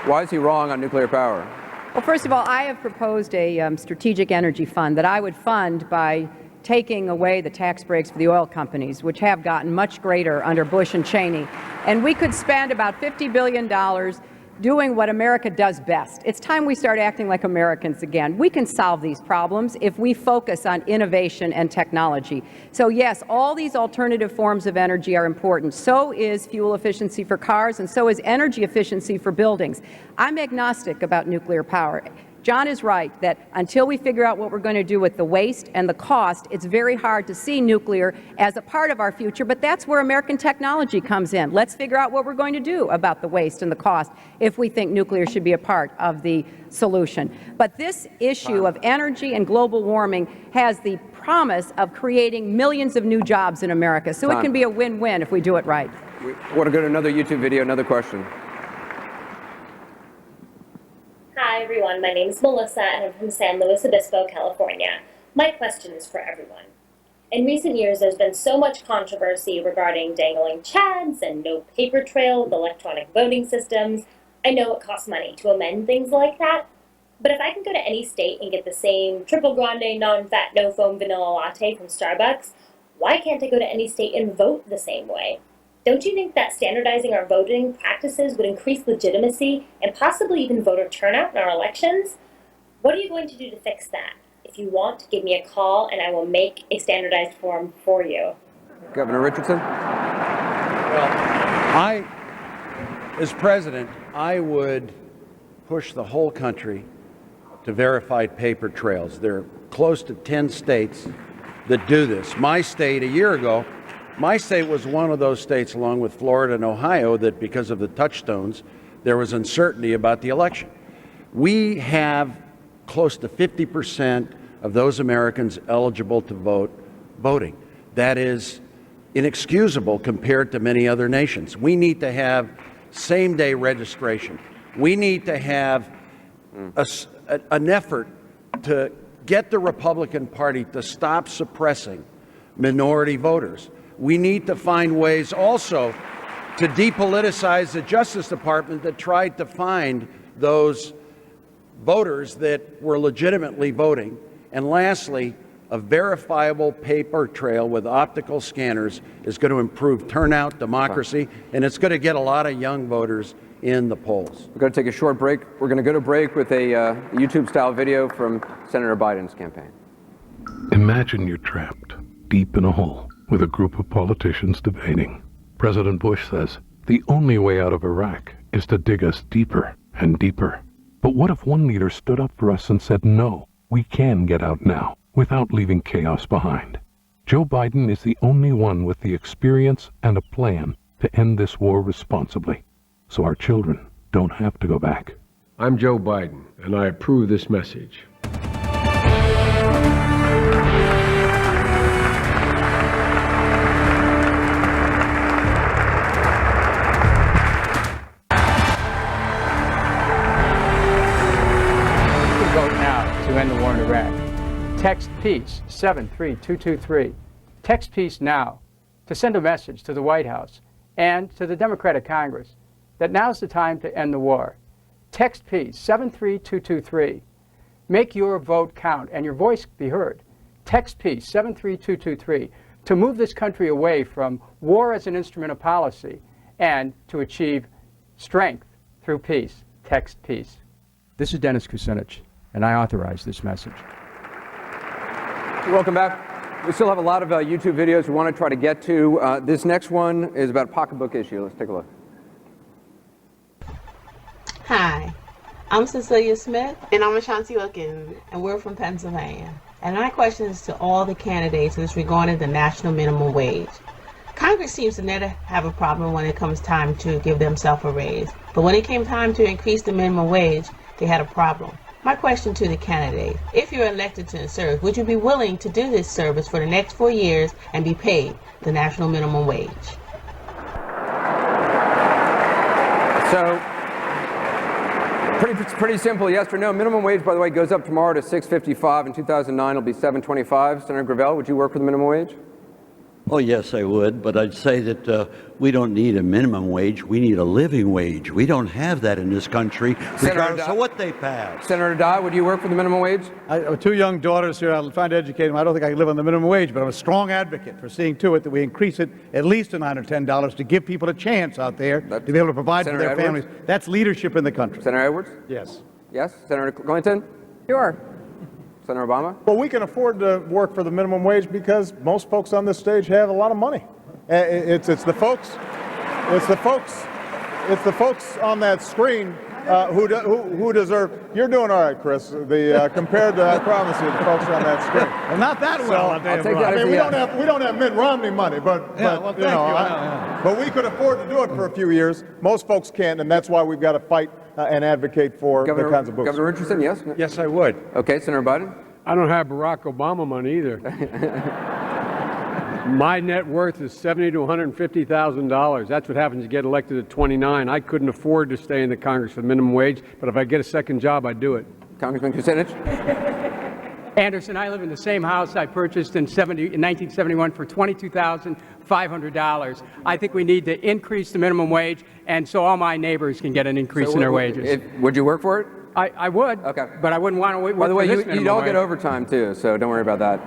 why is he wrong on nuclear power? Well, first of all, I have proposed a strategic energy fund that I would fund by taking away the tax breaks for the oil companies, which have gotten much greater under Bush and Cheney. And we could spend about $50 billion doing what America does best. It's time we start acting like Americans again. We can solve these problems if we focus on innovation and technology. So yes, all these alternative forms of energy are important. So is fuel efficiency for cars, and so is energy efficiency for buildings. I'm agnostic about nuclear power. John is right that until we figure out what we're going to do with the waste and the cost, it's very hard to see nuclear as a part of our future, but that's where American technology comes in. Let's figure out what we're going to do about the waste and the cost if we think nuclear should be a part of the solution. But this issue of energy and global warming has the promise of creating millions of new jobs in America, so it can be a win-win if we do it right. We want to go to another YouTube video, another question. Hi everyone, my name is Melissa and I'm from San Luis Obispo, California. My question is for everyone. In recent years, there's been so much controversy regarding dangling chads and no paper trail with electronic voting systems. I know it costs money to amend things like that, but if I can go to any state and get the same triple grande, non-fat, no-foam vanilla latte from Starbucks, why can't I go to any state and vote the same way? Don't you think that standardizing our voting practices would increase legitimacy and possibly even voter turnout in our elections? What are you going to do to fix that? If you want, give me a call and I will make a standardized form for you. Governor Richardson? Well, as president, I would push the whole country to verified paper trails. There are close to 10 states that do this. My state, a year ago, my state was one of those states, along with Florida and Ohio, that because of the touchstones, there was uncertainty about the election. We have close to 50% of those Americans eligible to vote voting. That is inexcusable compared to many other nations. We need to have same-day registration. We need to have an effort to get the Republican Party to stop suppressing minority voters. We need to find ways also to depoliticize the Justice Department that tried to find those voters that were legitimately voting. And lastly, a verifiable paper trail with optical scanners is going to improve turnout, democracy, and it's going to get a lot of young voters in the polls. We're going to take a short break. We're going to go to break with a YouTube-style video from Senator Biden's campaign. Imagine you're trapped deep in a hole with a group of politicians debating. President Bush says the only way out of Iraq is to dig us deeper and deeper. But what if one leader stood up for us and said, no, we can get out now without leaving chaos behind? Joe Biden is the only one with the experience and a plan to end this war responsibly, so our children don't have to go back. I'm Joe Biden, and I approve this message. vote now to end the war in Iraq. Text PEACE 73223. Text PEACE now to send a message to the White House and to the Democratic Congress that now's the time to end the war. Text PEACE 73223. Make your vote count and your voice be heard. Text PEACE 73223 to move this country away from war as an instrument of policy and to achieve strength through peace. Text PEACE. This is Dennis Kucinich, and I authorize this message. Welcome back. We still have a lot of YouTube videos we want to try to get to. This next one is about a pocketbook issue. Let's take a look. Hi, I'm Cecilia Smith. And I'm Ashanti Wilkins, and we're from Pennsylvania. And my question is to all the candidates is regarding the national minimum wage. Congress seems to never have a problem when it comes time to give themselves a raise. But when it came time to increase the minimum wage, they had a problem. My question to the candidate, if you're elected to serve, would you be willing to do this service for the next 4 years and be paid the national minimum wage? So, pretty simple, yes or no. Minimum wage, by the way, goes up tomorrow to $6.55. In 2009, it'll be $7.25. Senator Gravel, would you work for the minimum wage? Oh, yes, I would, but I'd say that we don't need a minimum wage. We need a living wage. We don't have that in this country, regardless of what they pass. Senator Dye, would you work for the minimum wage? I have 2 young daughters here. I'm trying to educate them. I don't think I can live on the minimum wage, but I'm a strong advocate for seeing to it that we increase it at least to $9 or $10 to give people a chance out there to be able to provide for their families. That's leadership in the country. Senator Edwards? Yes. Yes. Senator Clinton? Sure. Senator Obama? Well, we can afford to work for the minimum wage because most folks on this stage have a lot of money. It's the folks on that screen who deserve. You're doing all right, Chris. Compared to, I promise you, the folks on that screen. Well, not that well. I'll take that. I mean, we don't have Mitt Romney money, but we could afford to do it for a few years. Most folks can't, and that's why we've got to fight and advocate for the kinds of books. Governor Richardson, yes? Yes, I would. Okay, Senator Biden? I don't have Barack Obama money either. My net worth is $70,000 to $150,000. That's what happens to get elected at 29. I couldn't afford to stay in the Congress for the minimum wage, but if I get a second job, I'd do it. Congressman Kucinich? Anderson, I live in the same house I purchased in 1971 for $22,500. I think we need to increase the minimum wage, and so all my neighbors can get an increase in their wages. Would you work for it? I would, okay, but I wouldn't want to work By the way, for this you don't get overtime, too, so don't worry about that.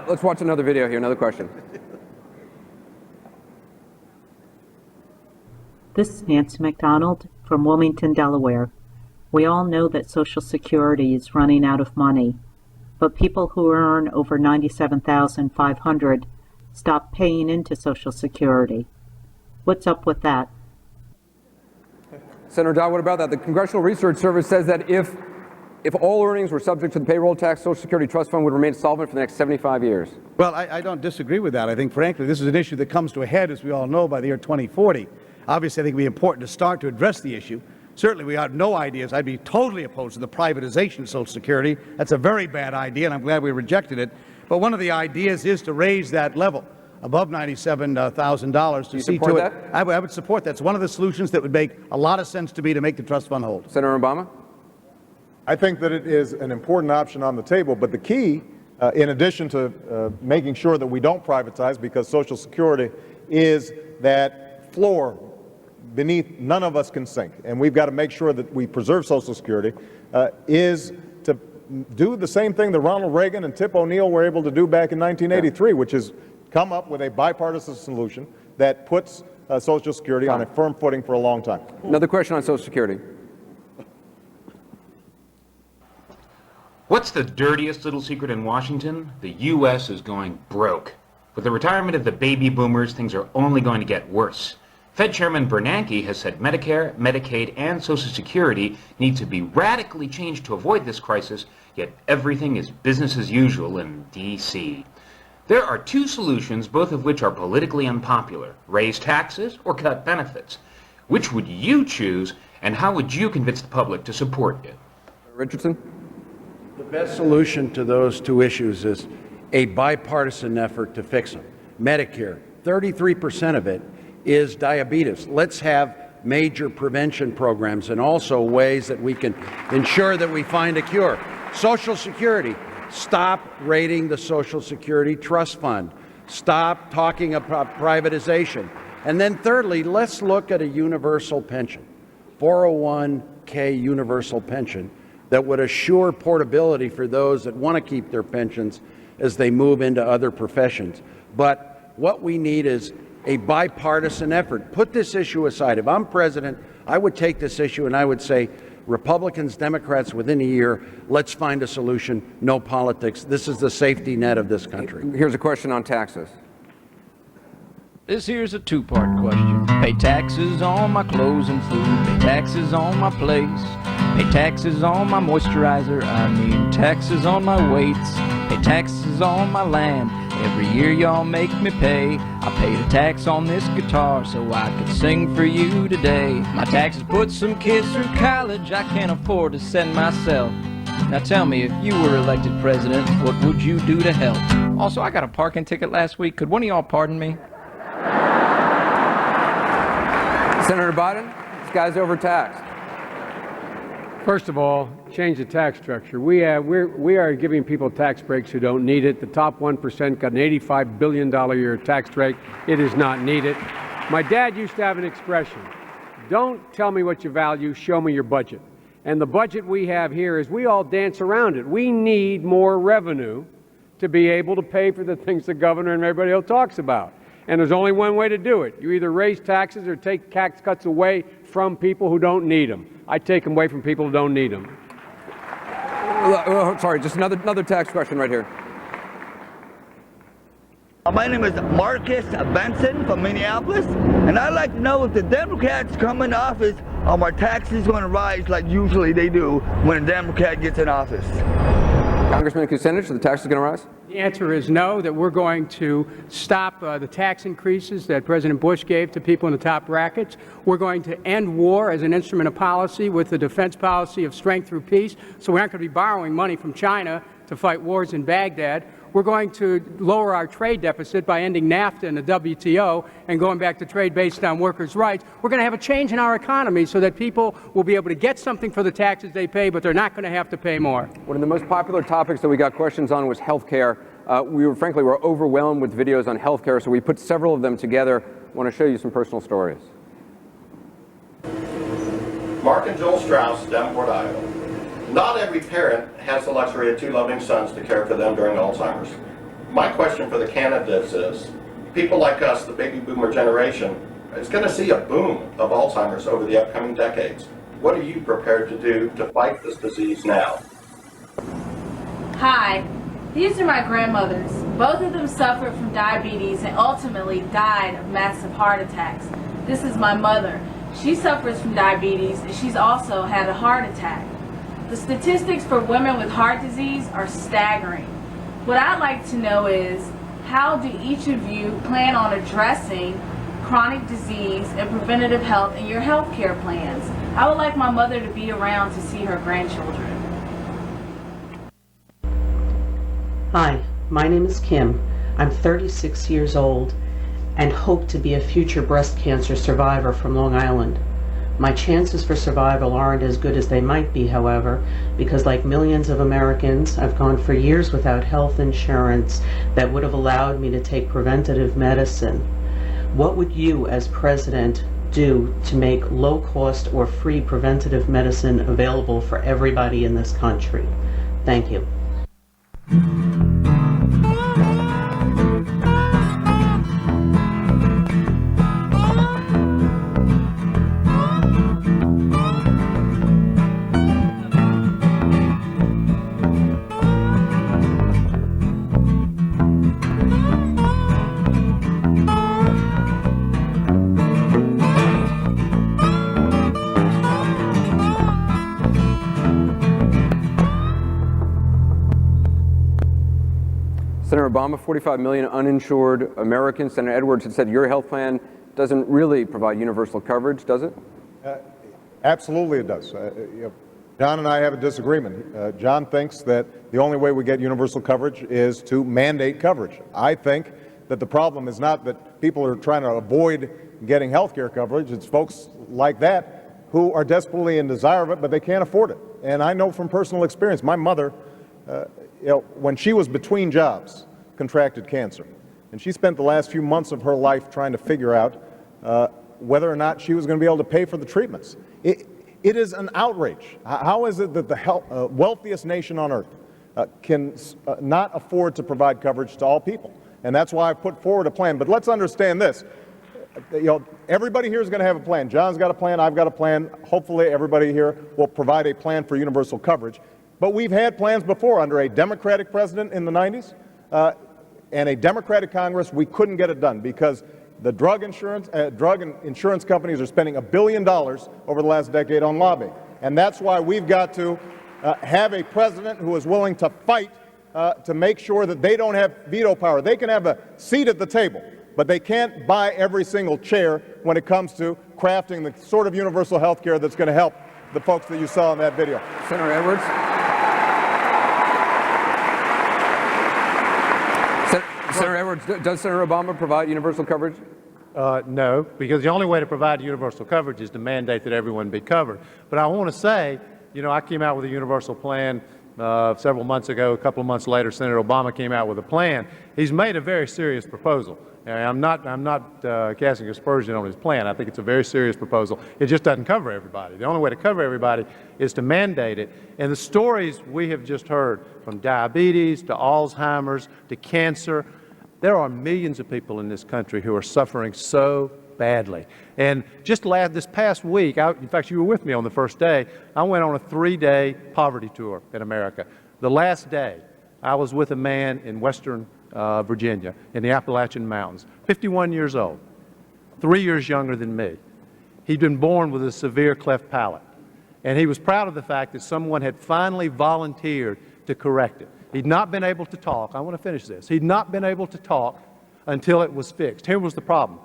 Let's watch another video here, another question. This is Nancy McDonald from Wilmington, Delaware. We all know that Social Security is running out of money, but people who earn over $97,500 stop paying into Social Security. What's up with that? Senator Dodd, what about that? The Congressional Research Service says that if all earnings were subject to the payroll tax, Social Security Trust Fund would remain solvent for the next 75 years. Well, I don't disagree with that. I think, frankly, this is an issue that comes to a head, as we all know, by the year 2040. Obviously, I think it would be important to start to address the issue. Certainly, we have no ideas. I'd be totally opposed to the privatization of Social Security. That's a very bad idea, and I'm glad we rejected it. But one of the ideas is to raise that level above $97,000 to see to it. I would support that. It's one of the solutions that would make a lot of sense to me to make the trust fund hold. Senator Obama? I think that it is an important option on the table, but the key, in addition to making sure that we don't privatize, because Social Security is that floor beneath none of us can sink, and we've got to make sure that we preserve Social Security, is to do the same thing that Ronald Reagan and Tip O'Neill were able to do back in 1983, which is come up with a bipartisan solution that puts Social Security on a firm footing for a long time. Another question on Social Security. What's the dirtiest little secret in Washington? The U.S. is going broke. With the retirement of the baby boomers, things are only going to get worse. Fed Chairman Bernanke has said Medicare, Medicaid, and Social Security need to be radically changed to avoid this crisis, yet everything is business as usual in D.C. There are two solutions, both of which are politically unpopular: raise taxes or cut benefits. Which would you choose, and how would you convince the public to support it? Richardson? The best solution to those two issues is a bipartisan effort to fix them. Medicare, 33% of it is diabetes. Let's have major prevention programs and also ways that we can ensure that we find a cure. Social Security. Stop raiding the Social Security Trust Fund. Stop talking about privatization. And then thirdly, let's look at a universal pension, 401k universal pension, that would assure portability for those that want to keep their pensions as they move into other professions. But what we need is a bipartisan effort. Put this issue aside. If I'm president, I would take this issue and I would say, Republicans, Democrats, within a year, let's find a solution. No politics. This is the safety net of this country. Here's a question on taxes. This here's a two-part question. Pay taxes on my clothes and food. Pay taxes on my place. Pay taxes on my moisturizer. I mean taxes on my weights. Pay taxes on my land. Every year y'all make me pay. I paid a tax on this guitar so I could sing for you today. My taxes put some kids through college I can't afford to send myself. Now tell me, if you were elected president, what would you do to help? Also, I got a parking ticket last week. Could one of y'all pardon me? Senator Biden, this guy's overtaxed. First of all, change the tax structure. We are giving people tax breaks who don't need it. The top 1% got an $85 billion a year tax break. It is not needed. My dad used to have an expression, don't tell me what you value, show me your budget. And the budget we have here is we all dance around it. We need more revenue to be able to pay for the things the governor and everybody else talks about. And there's only one way to do it. You either raise taxes or take tax cuts away from people who don't need them. I take them away from people who don't need them. Sorry, just another tax question right here. My name is Marcus Benson from Minneapolis, and I'd like to know if the Democrats come in office, are our taxes going to rise like usually they do when a Democrat gets in office? Congressman Kucinich, are the taxes going to rise? The answer is no, that we're going to stop the tax increases that President Bush gave to people in the top brackets. We're going to end war as an instrument of policy with the defense policy of strength through peace. So we're not going to be borrowing money from China to fight wars in Baghdad. We're going to lower our trade deficit by ending NAFTA and the WTO and going back to trade based on workers' rights. We're going to have a change in our economy so that people will be able to get something for the taxes they pay, but they're not going to have to pay more. One of the most popular topics that we got questions on was health care. We were overwhelmed with videos on health care, so we put several of them together. I want to show you some personal stories. Mark and Joel Strauss, Davenport, Iowa. Not every parent has the luxury of two loving sons to care for them during Alzheimer's. My question for the candidates is, people like us, the baby boomer generation, is going to see a boom of Alzheimer's over the upcoming decades. What are you prepared to do to fight this disease now? Hi, these are my grandmothers. Both of them suffered from diabetes and ultimately died of massive heart attacks. This is my mother. She suffers from diabetes and she's also had a heart attack. The statistics for women with heart disease are staggering. What I'd like to know is, how do each of you plan on addressing chronic disease and preventative health in your health care plans? I would like my mother to be around to see her grandchildren. Hi, my name is Kim. I'm 36 years old and hope to be a future breast cancer survivor from Long Island. My chances for survival aren't as good as they might be, however, because like millions of Americans, I've gone for years without health insurance that would have allowed me to take preventative medicine. What would you, as president, do to make low-cost or free preventative medicine available for everybody in this country? Thank you. Senator Obama, 45 million uninsured Americans. Senator Edwards had said your health plan doesn't really provide universal coverage, does it? Absolutely it does. John and I have a disagreement. John thinks that the only way we get universal coverage is to mandate coverage. I think that the problem is not that people are trying to avoid getting health care coverage. It's folks like that who are desperately in desire of it, but they can't afford it. and I know from personal experience, my mother, when she was between jobs, contracted cancer. And she spent the last few months of her life trying to figure out whether or not she was going to be able to pay for the treatments. It is an outrage. How is it that the wealthiest nation on earth can not afford to provide coverage to all people? And that's why I put forward a plan. But let's understand this. Everybody here is going to have a plan. John's got a plan. I've got a plan. Hopefully everybody here will provide a plan for universal coverage. But we've had plans before under a Democratic president in the 90s and a Democratic Congress. We couldn't get it done because the drug and insurance companies are spending $1 billion over the last decade on lobbying. And that's why we've got to have a president who is willing to fight to make sure that they don't have veto power. They can have a seat at the table, but they can't buy every single chair when it comes to crafting the sort of universal health care that's going to help the folks that you saw in that video. Senator Edwards. Senator Edwards, does Senator Obama provide universal coverage? No, because the only way to provide universal coverage is to mandate that everyone be covered. But I want to say, I came out with a universal plan several months ago. A couple of months later, Senator Obama came out with a plan. He's made a very serious proposal. I'm not casting aspersion on his plan. I think it's a very serious proposal. It just doesn't cover everybody. The only way to cover everybody is to mandate it. And the stories we have just heard, from diabetes to Alzheimer's to cancer, there are millions of people in this country who are suffering so badly. And just this past week, in fact, you were with me on the first day, I went on a 3-day poverty tour in America. The last day, I was with a man in Western Virginia in the Appalachian Mountains, 51 years old, 3 years younger than me. He'd been born with a severe cleft palate, and he was proud of the fact that someone had finally volunteered to correct it. He'd not been able to talk. I want to finish this. He'd not been able to talk until it was fixed. Here was the problem.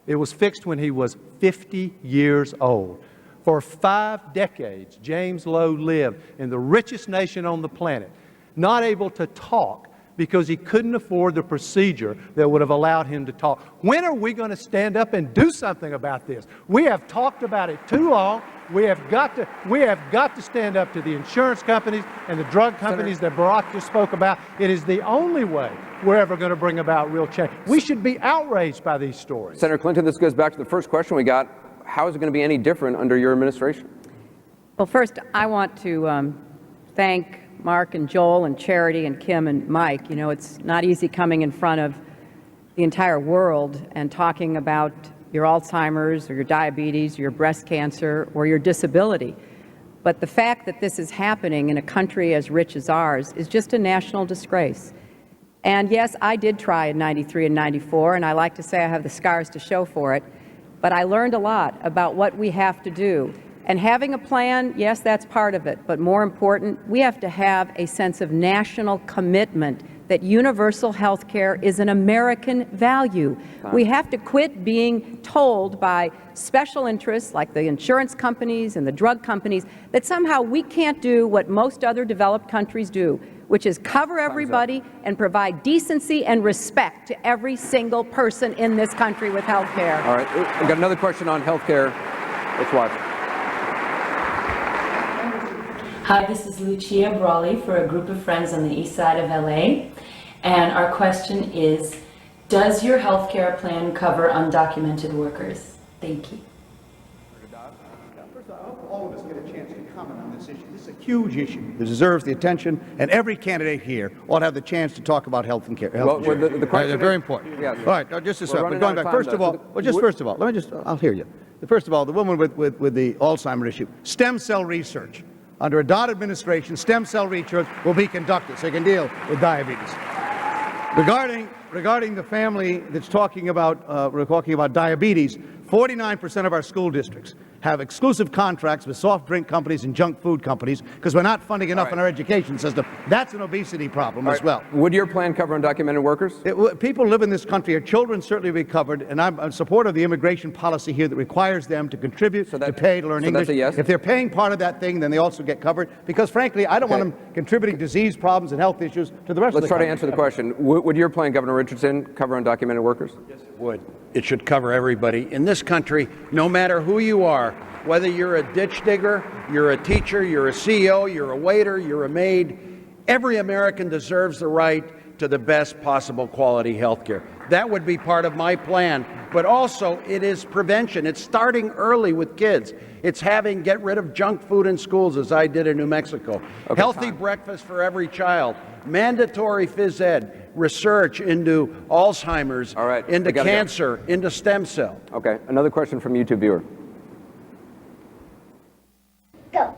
It was fixed when he was 50 years old. For 5 decades, James Lowe lived in the richest nation on the planet, not able to talk because he couldn't afford the procedure that would have allowed him to talk. When are we going to stand up and do something about this? We have talked about it too long. We have got to stand up to the insurance companies and the drug companies that Barack just spoke about. It is the only way we're ever going to bring about real change. We should be outraged by these stories. Senator Clinton, this goes back to the first question we got. How is it going to be any different under your administration? Well, first, I want to thank Mark and Joel and Charity and Kim and Mike. It's not easy coming in front of the entire world and talking about your Alzheimer's or your diabetes or your breast cancer or your disability. But the fact that this is happening in a country as rich as ours is just a national disgrace. And yes, I did try in '93 and '94, and I like to say I have the scars to show for it. But I learned a lot about what we have to do. And having a plan, yes, that's part of it. But more important, we have to have a sense of national commitment that universal health care is an American value. We have to quit being told by special interests like the insurance companies and the drug companies that somehow we can't do what most other developed countries do, which is cover everybody and provide decency and respect to every single person in this country with health care. All right, I've got another question on health care. Let's watch. Hi, this is Lucia Brawley for a group of friends on the east side of LA. And our question is, does your health care plan cover undocumented workers? Thank you. First of all, I hope all of us get a chance to comment on this issue. This is a huge issue that deserves the attention, and every candidate here ought to have the chance to talk about health and care. Well, the question very important. Yeah. All right, just a second. But going back, first of all, I'll hear you. First of all, the woman with the Alzheimer's issue, stem cell research. Under a Dodd administration, stem cell research will be conducted so you can deal with diabetes. Regarding the family that's talking about diabetes, 49% of our school districts have exclusive contracts with soft drink companies and junk food companies because we're not funding enough in our education system. That's an obesity problem as well. Would your plan cover undocumented workers? People live in this country. Our children certainly will be covered, and I'm in support of the immigration policy here that requires them to contribute, to pay, to learn English. That's a yes? If they're paying part of that thing, then they also get covered because, frankly, I don't want them contributing disease problems and health issues to the rest of the country. Let's try to answer the question. Would your plan, Governor Richardson, cover undocumented workers? Yes, sir. would. It should cover everybody. In this country, no matter who you are, whether you're a ditch digger, you're a teacher, you're a CEO, you're a waiter, you're a maid, every American deserves the right to the best possible quality health care. That would be part of my plan. But also, it is prevention. It's starting early with kids. It's get rid of junk food in schools, as I did in New Mexico. Okay, healthy breakfast for every child. Mandatory phys ed. Research into Alzheimer's, into cancer, into stem cell. Okay, another question from YouTube viewer. Go.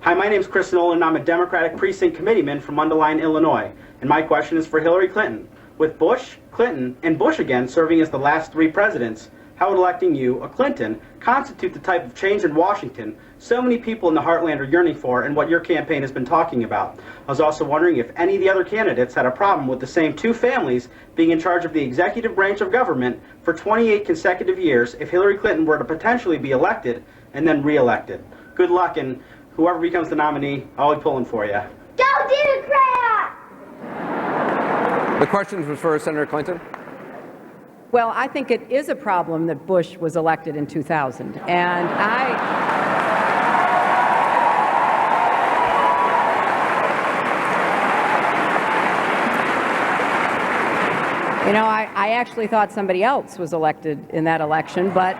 Hi, my name is Chris Nolan, and I'm a Democratic Precinct Committeeman from Mundelein, Illinois. And my question is for Hillary Clinton. With Bush, Clinton, and Bush again serving as the last three presidents, how would electing you, a Clinton, constitute the type of change in Washington so many people in the heartland are yearning for and what your campaign has been talking about? I was also wondering if any of the other candidates had a problem with the same two families being in charge of the executive branch of government for 28 consecutive years if Hillary Clinton were to potentially be elected and then re-elected. Good luck, and whoever becomes the nominee, I'll be pulling for you. Go Democrat! The question was for Senator Clinton. Well, I think it is a problem that Bush was elected in 2000. And I actually thought somebody else was elected in that election, but,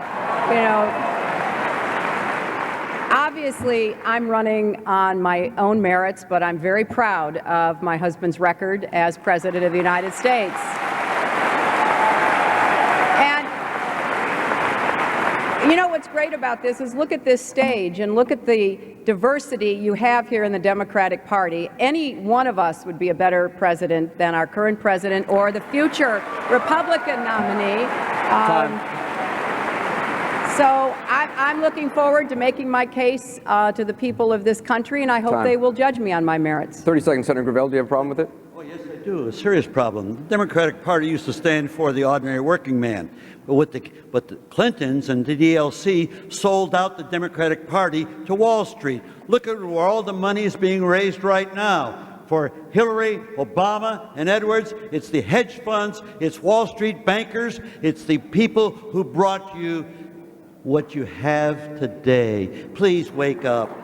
obviously, I'm running on my own merits, but I'm very proud of my husband's record as President of the United States. And what's great about this is look at this stage and look at the diversity you have here in the Democratic Party. Any one of us would be a better president than our current president or the future Republican nominee. So I'm looking forward to making my case to the people of this country, and I hope they will judge me on my merits. 30 seconds, Senator Gravel. Do you have a problem with it? Oh, yes, I do. A serious problem. The Democratic Party used to stand for the ordinary working man. But the Clintons and the DLC sold out the Democratic Party to Wall Street. Look at where all the money is being raised right now. For Hillary, Obama, and Edwards, it's the hedge funds, it's Wall Street bankers, it's the people who brought you what you have today. Please wake up.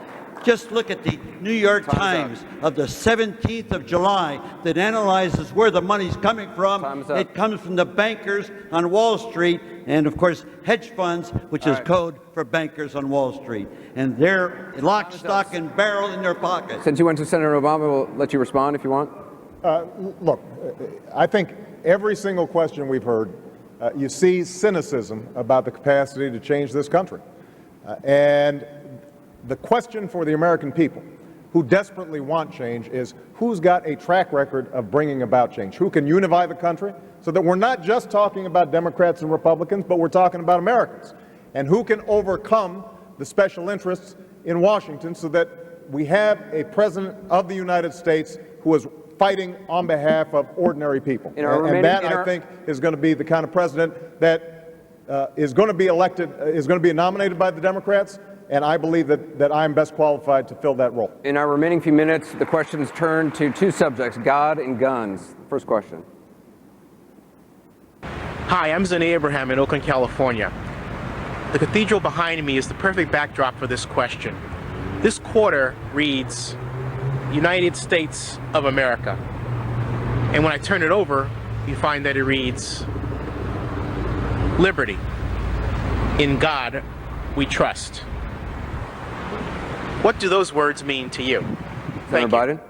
Just look at the New York Times of the 17th of July that analyzes where the money's coming from. It comes from the bankers on Wall Street and, of course, hedge funds, which is code for bankers on Wall Street. And they're lock, stock, and barrel in their pockets. Since you went to Senator Obama, we'll let you respond if you want. Look, I think every single question we've heard, you see cynicism about the capacity to change this country. And the question for the American people who desperately want change is who's got a track record of bringing about change? Who can unify the country so that we're not just talking about Democrats and Republicans, but we're talking about Americans? And who can overcome the special interests in Washington so that we have a president of the United States who is fighting on behalf of ordinary people? And that, I think, is going to be the kind of president that is going to be elected, is going to be nominated by the Democrats. And I believe that I'm best qualified to fill that role. In our remaining few minutes, the questions turn to two subjects, God and guns. First question. Hi, I'm Zane Abraham in Oakland, California. The cathedral behind me is the perfect backdrop for this question. This quarter reads, United States of America. And when I turn it over, you find that it reads, Liberty. In God we trust. What do those words mean to you? Senator Biden?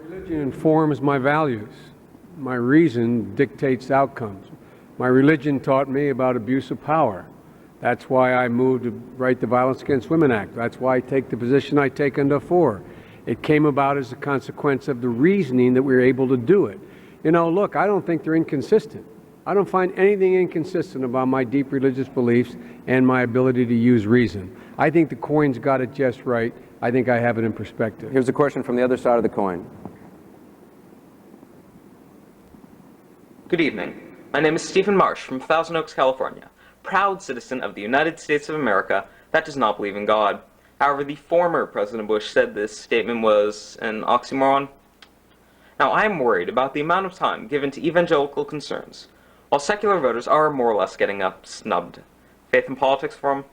Religion informs my values. My reason dictates outcomes. My religion taught me about abuse of power. That's why I moved to write the Violence Against Women Act. That's why I take the position I take under 4. It came about as a consequence of the reasoning that we were able to do it. Look, I don't think they're inconsistent. I don't find anything inconsistent about my deep religious beliefs and my ability to use reason. I think the coin's got it just right. I think I have it in perspective. Here's a question from the other side of the coin. Good evening. My name is Stephen Marsh from Thousand Oaks, California. Proud citizen of the United States of America that does not believe in God. However, the former President Bush said this statement was an oxymoron. Now, I am worried about the amount of time given to evangelical concerns. while secular voters are more or less getting snubbed. Faith in politics for them?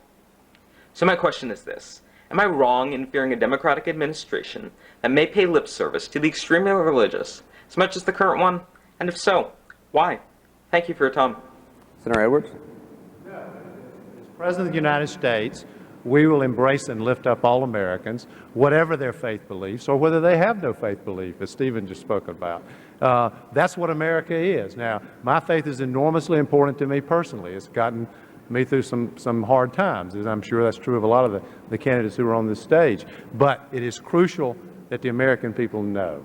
So my question is this. Am I wrong in fearing a Democratic administration that may pay lip service to the extremely religious as much as the current one? And if so, why? Thank you for your time. Senator Edwards? As President of the United States, we will embrace and lift up all Americans, whatever their faith beliefs, or whether they have no faith belief, as Stephen just spoke about. That's what America is. Now, my faith is enormously important to me personally. It's gotten me through some hard times, and I'm sure that's true of a lot of the candidates who are on this stage. But it is crucial that the American people know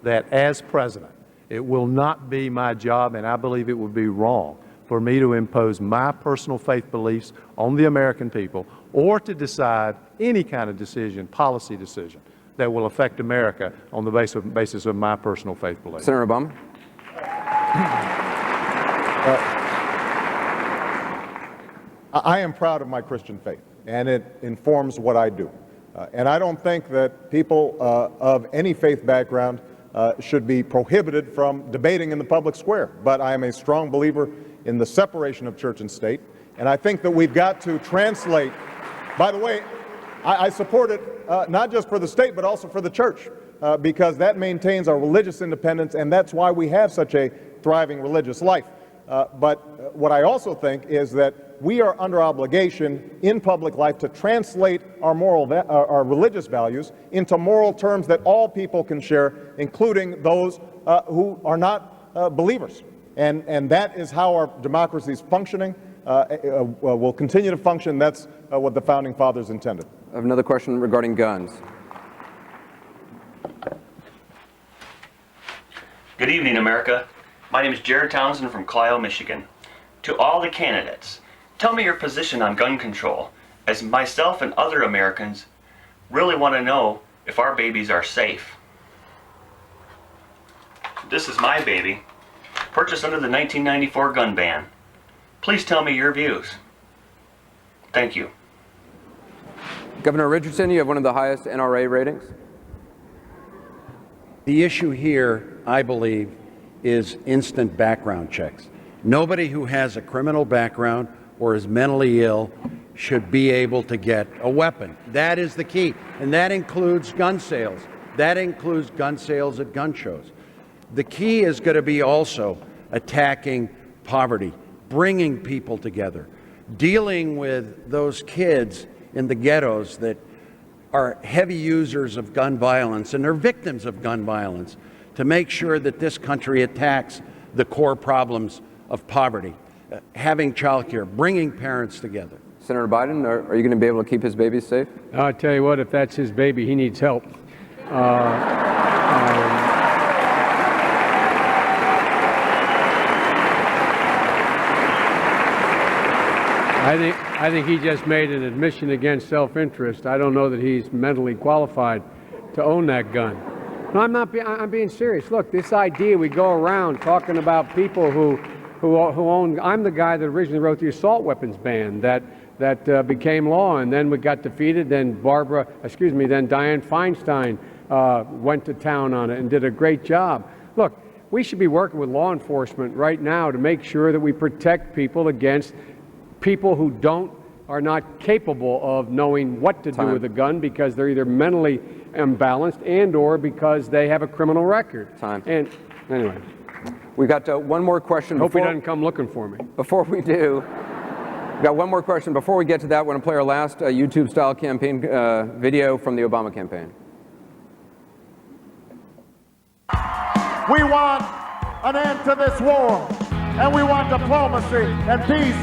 that as president, it will not be my job, and I believe it would be wrong for me to impose my personal faith beliefs on the American people or to decide any kind of decision, policy decision, that will affect America on the basis of my personal faith beliefs. Senator Obama? I am proud of my Christian faith, and it informs what I do. And I don't think that people of any faith background should be prohibited from debating in the public square. But I am a strong believer in the separation of church and state, and I think that we've got to translate. By the way, I support it not just for the state, but also for the church, because that maintains our religious independence, and that's why we have such a thriving religious life. But what I also think is that we are under obligation in public life to translate our religious values into moral terms that all people can share, including those who are not believers. And that is how our democracy is functioning, will continue to function. That's what the Founding Fathers intended. I have another question regarding guns. Good evening, America. My name is Jared Townsend from Clio, Michigan. To all the candidates, tell me your position on gun control, as myself and other Americans really want to know if our babies are safe. This is my baby, purchased under the 1994 gun ban. Please tell me your views. Thank you. Governor Richardson, you have one of the highest NRA ratings. The issue here, I believe, is instant background checks. Nobody who has a criminal background or is mentally ill should be able to get a weapon. That is the key. And that includes gun sales. That includes gun sales at gun shows. The key is going to be also attacking poverty, bringing people together, dealing with those kids in the ghettos that are heavy users of gun violence and are victims of gun violence, to make sure that this country attacks the core problems of poverty, having child care, bringing parents together. Senator Biden, are you going to be able to keep his babies safe? I'll tell you what, if that's his baby, he needs help. I think he just made an admission against self-interest. I don't know that he's mentally qualified to own that gun. No, I'm being serious. Look, this idea, we go around talking about people who own. I'm the guy that originally wrote the assault weapons ban that became law, and then we got defeated. Then then Dianne Feinstein went to town on it and did a great job. Look, we should be working with law enforcement right now to make sure that we protect people against people who are not capable of knowing what to do with a gun because they're either mentally imbalanced and or because they have a criminal record. And anyway, we got one more question. Hope he doesn't come looking for me. Before we do, we got one more question. Before we get to that, I want to play our last YouTube-style campaign video from the Obama campaign. We want an end to this war, and we want diplomacy and peace.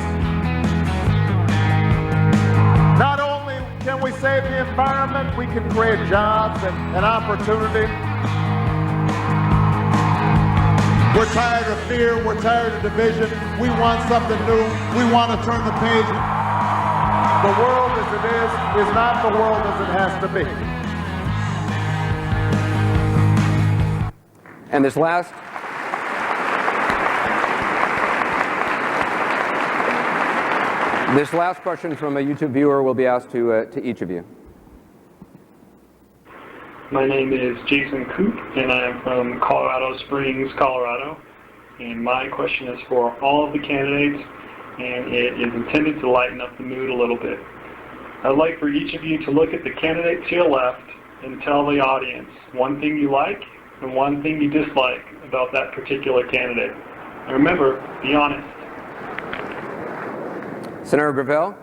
Not only can we save the environment, we can create jobs and opportunity. We're tired of fear, we're tired of division. We want something new. We want to turn the page. The world as it is not the world as it has to be. And this last question from a YouTube viewer will be asked to each of you. My name is Jason Coop, and I am from Colorado Springs, Colorado. and my question is for all of the candidates, and it is intended to lighten up the mood a little bit. I'd like for each of you to look at the candidate to your left and tell the audience one thing you like and one thing you dislike about that particular candidate. And remember, be honest. Senator Gravel?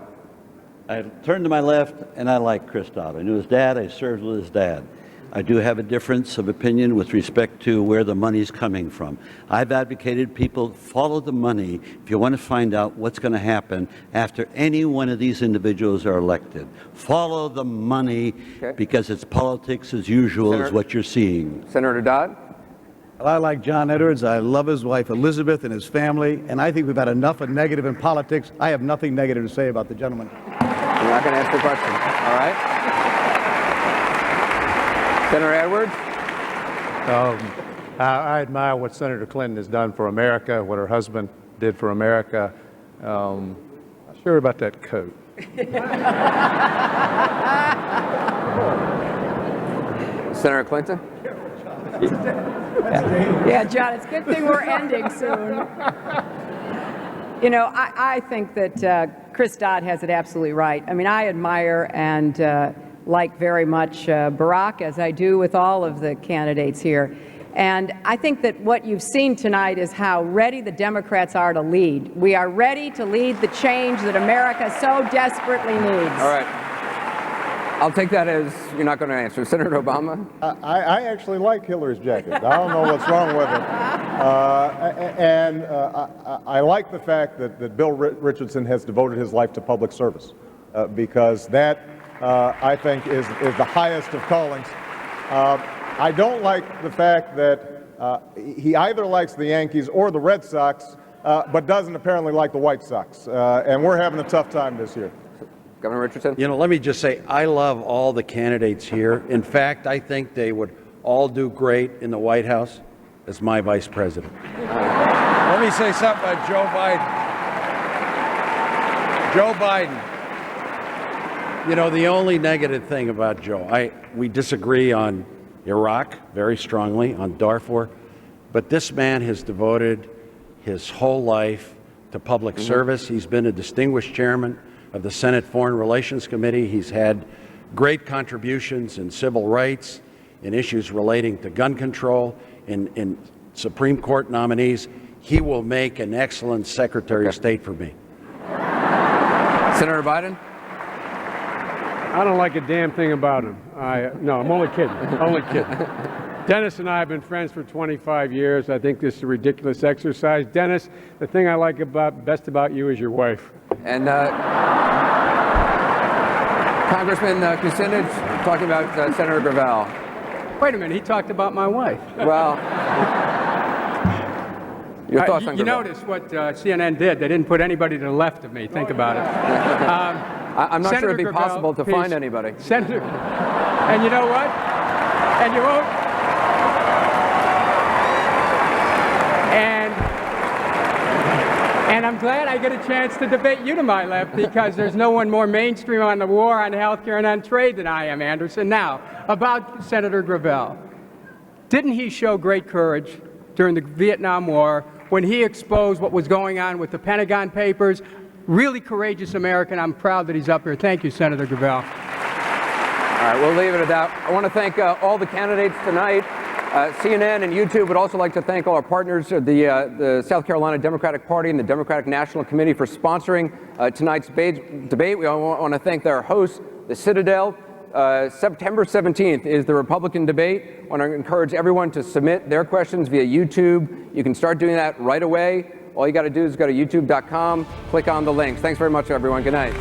I turned to my left, and I like Chris Dodd. I knew his dad. I served with his dad. I do have a difference of opinion with respect to where the money's coming from. I've advocated people follow the money if you want to find out what's going to happen after any one of these individuals are elected. Follow the money because it's politics as usual is what you're seeing. Senator Dodd? Well, I like John Edwards. I love his wife Elizabeth and his family, and I think we've had enough of negative in politics. I have nothing negative to say about the gentleman. You're not going to answer the question. All right. Senator Edwards? I admire what Senator Clinton has done for America, what her husband did for America. Not sure about that coat. Senator Clinton? Yeah, John, it's a good thing we're ending soon. You know, I think that Chris Dodd has it absolutely right. I mean, I admire and like very much Barack, as I do with all of the candidates here. And I think that what you've seen tonight is how ready the Democrats are to lead. We are ready to lead the change that America so desperately needs. All right. I'll take that as you're not going to answer. Senator Obama? I actually like Hillary's jacket. I don't know what's wrong with it. I like the fact that Bill Richardson has devoted his life to public service because that, I think, is the highest of callings. I don't like the fact that he either likes the Yankees or the Red Sox, but doesn't apparently like the White Sox. And we're having a tough time this year. Governor Richardson? You know, let me just say, I love all the candidates here. In fact, I think they would all do great in the White House as my vice president. Let me say something about Joe Biden. Joe Biden. You know, the only negative thing about Joe, we disagree on Iraq very strongly, on Darfur, but this man has devoted his whole life to public service. He's been a distinguished chairman of the Senate Foreign Relations Committee. He's had great contributions in civil rights, in issues relating to gun control, in Supreme Court nominees. He will make an excellent Secretary of State for me. Senator Biden? I don't like a damn thing about him. No, I'm only kidding. Only kidding. Dennis and I have been friends for 25 years. I think this is a ridiculous exercise. Dennis, the thing I like best about you is your wife. And Congressman Kucinich talking about Senator Gravel. Wait a minute, he talked about my wife. Well, your thoughts on you Gravel? notice what CNN did. They didn't put anybody to the left of me. Think about it. I'm not Senator sure it'd be Gravel, possible to please. find anybody. Senator, and you know what? And you won't. And I'm glad I get a chance to debate you to my left because there's no one more mainstream on the war, on health care, and on trade than I am, Anderson. Now, about Senator Gravel. Didn't he show great courage during the Vietnam War when he exposed what was going on with the Pentagon Papers? Really courageous American. I'm proud that he's up here. Thank you, Senator Gravel. All right, we'll leave it at that. I want to thank all the candidates tonight. CNN and YouTube would also like to thank all our partners, the South Carolina Democratic Party and the Democratic National Committee for sponsoring tonight's debate. We want to thank their hosts, the Citadel. September 17th is the Republican debate. I want to encourage everyone to submit their questions via YouTube. You can start doing that right away. All you got to do is go to youtube.com, click on the links. Thanks very much, everyone. Good night.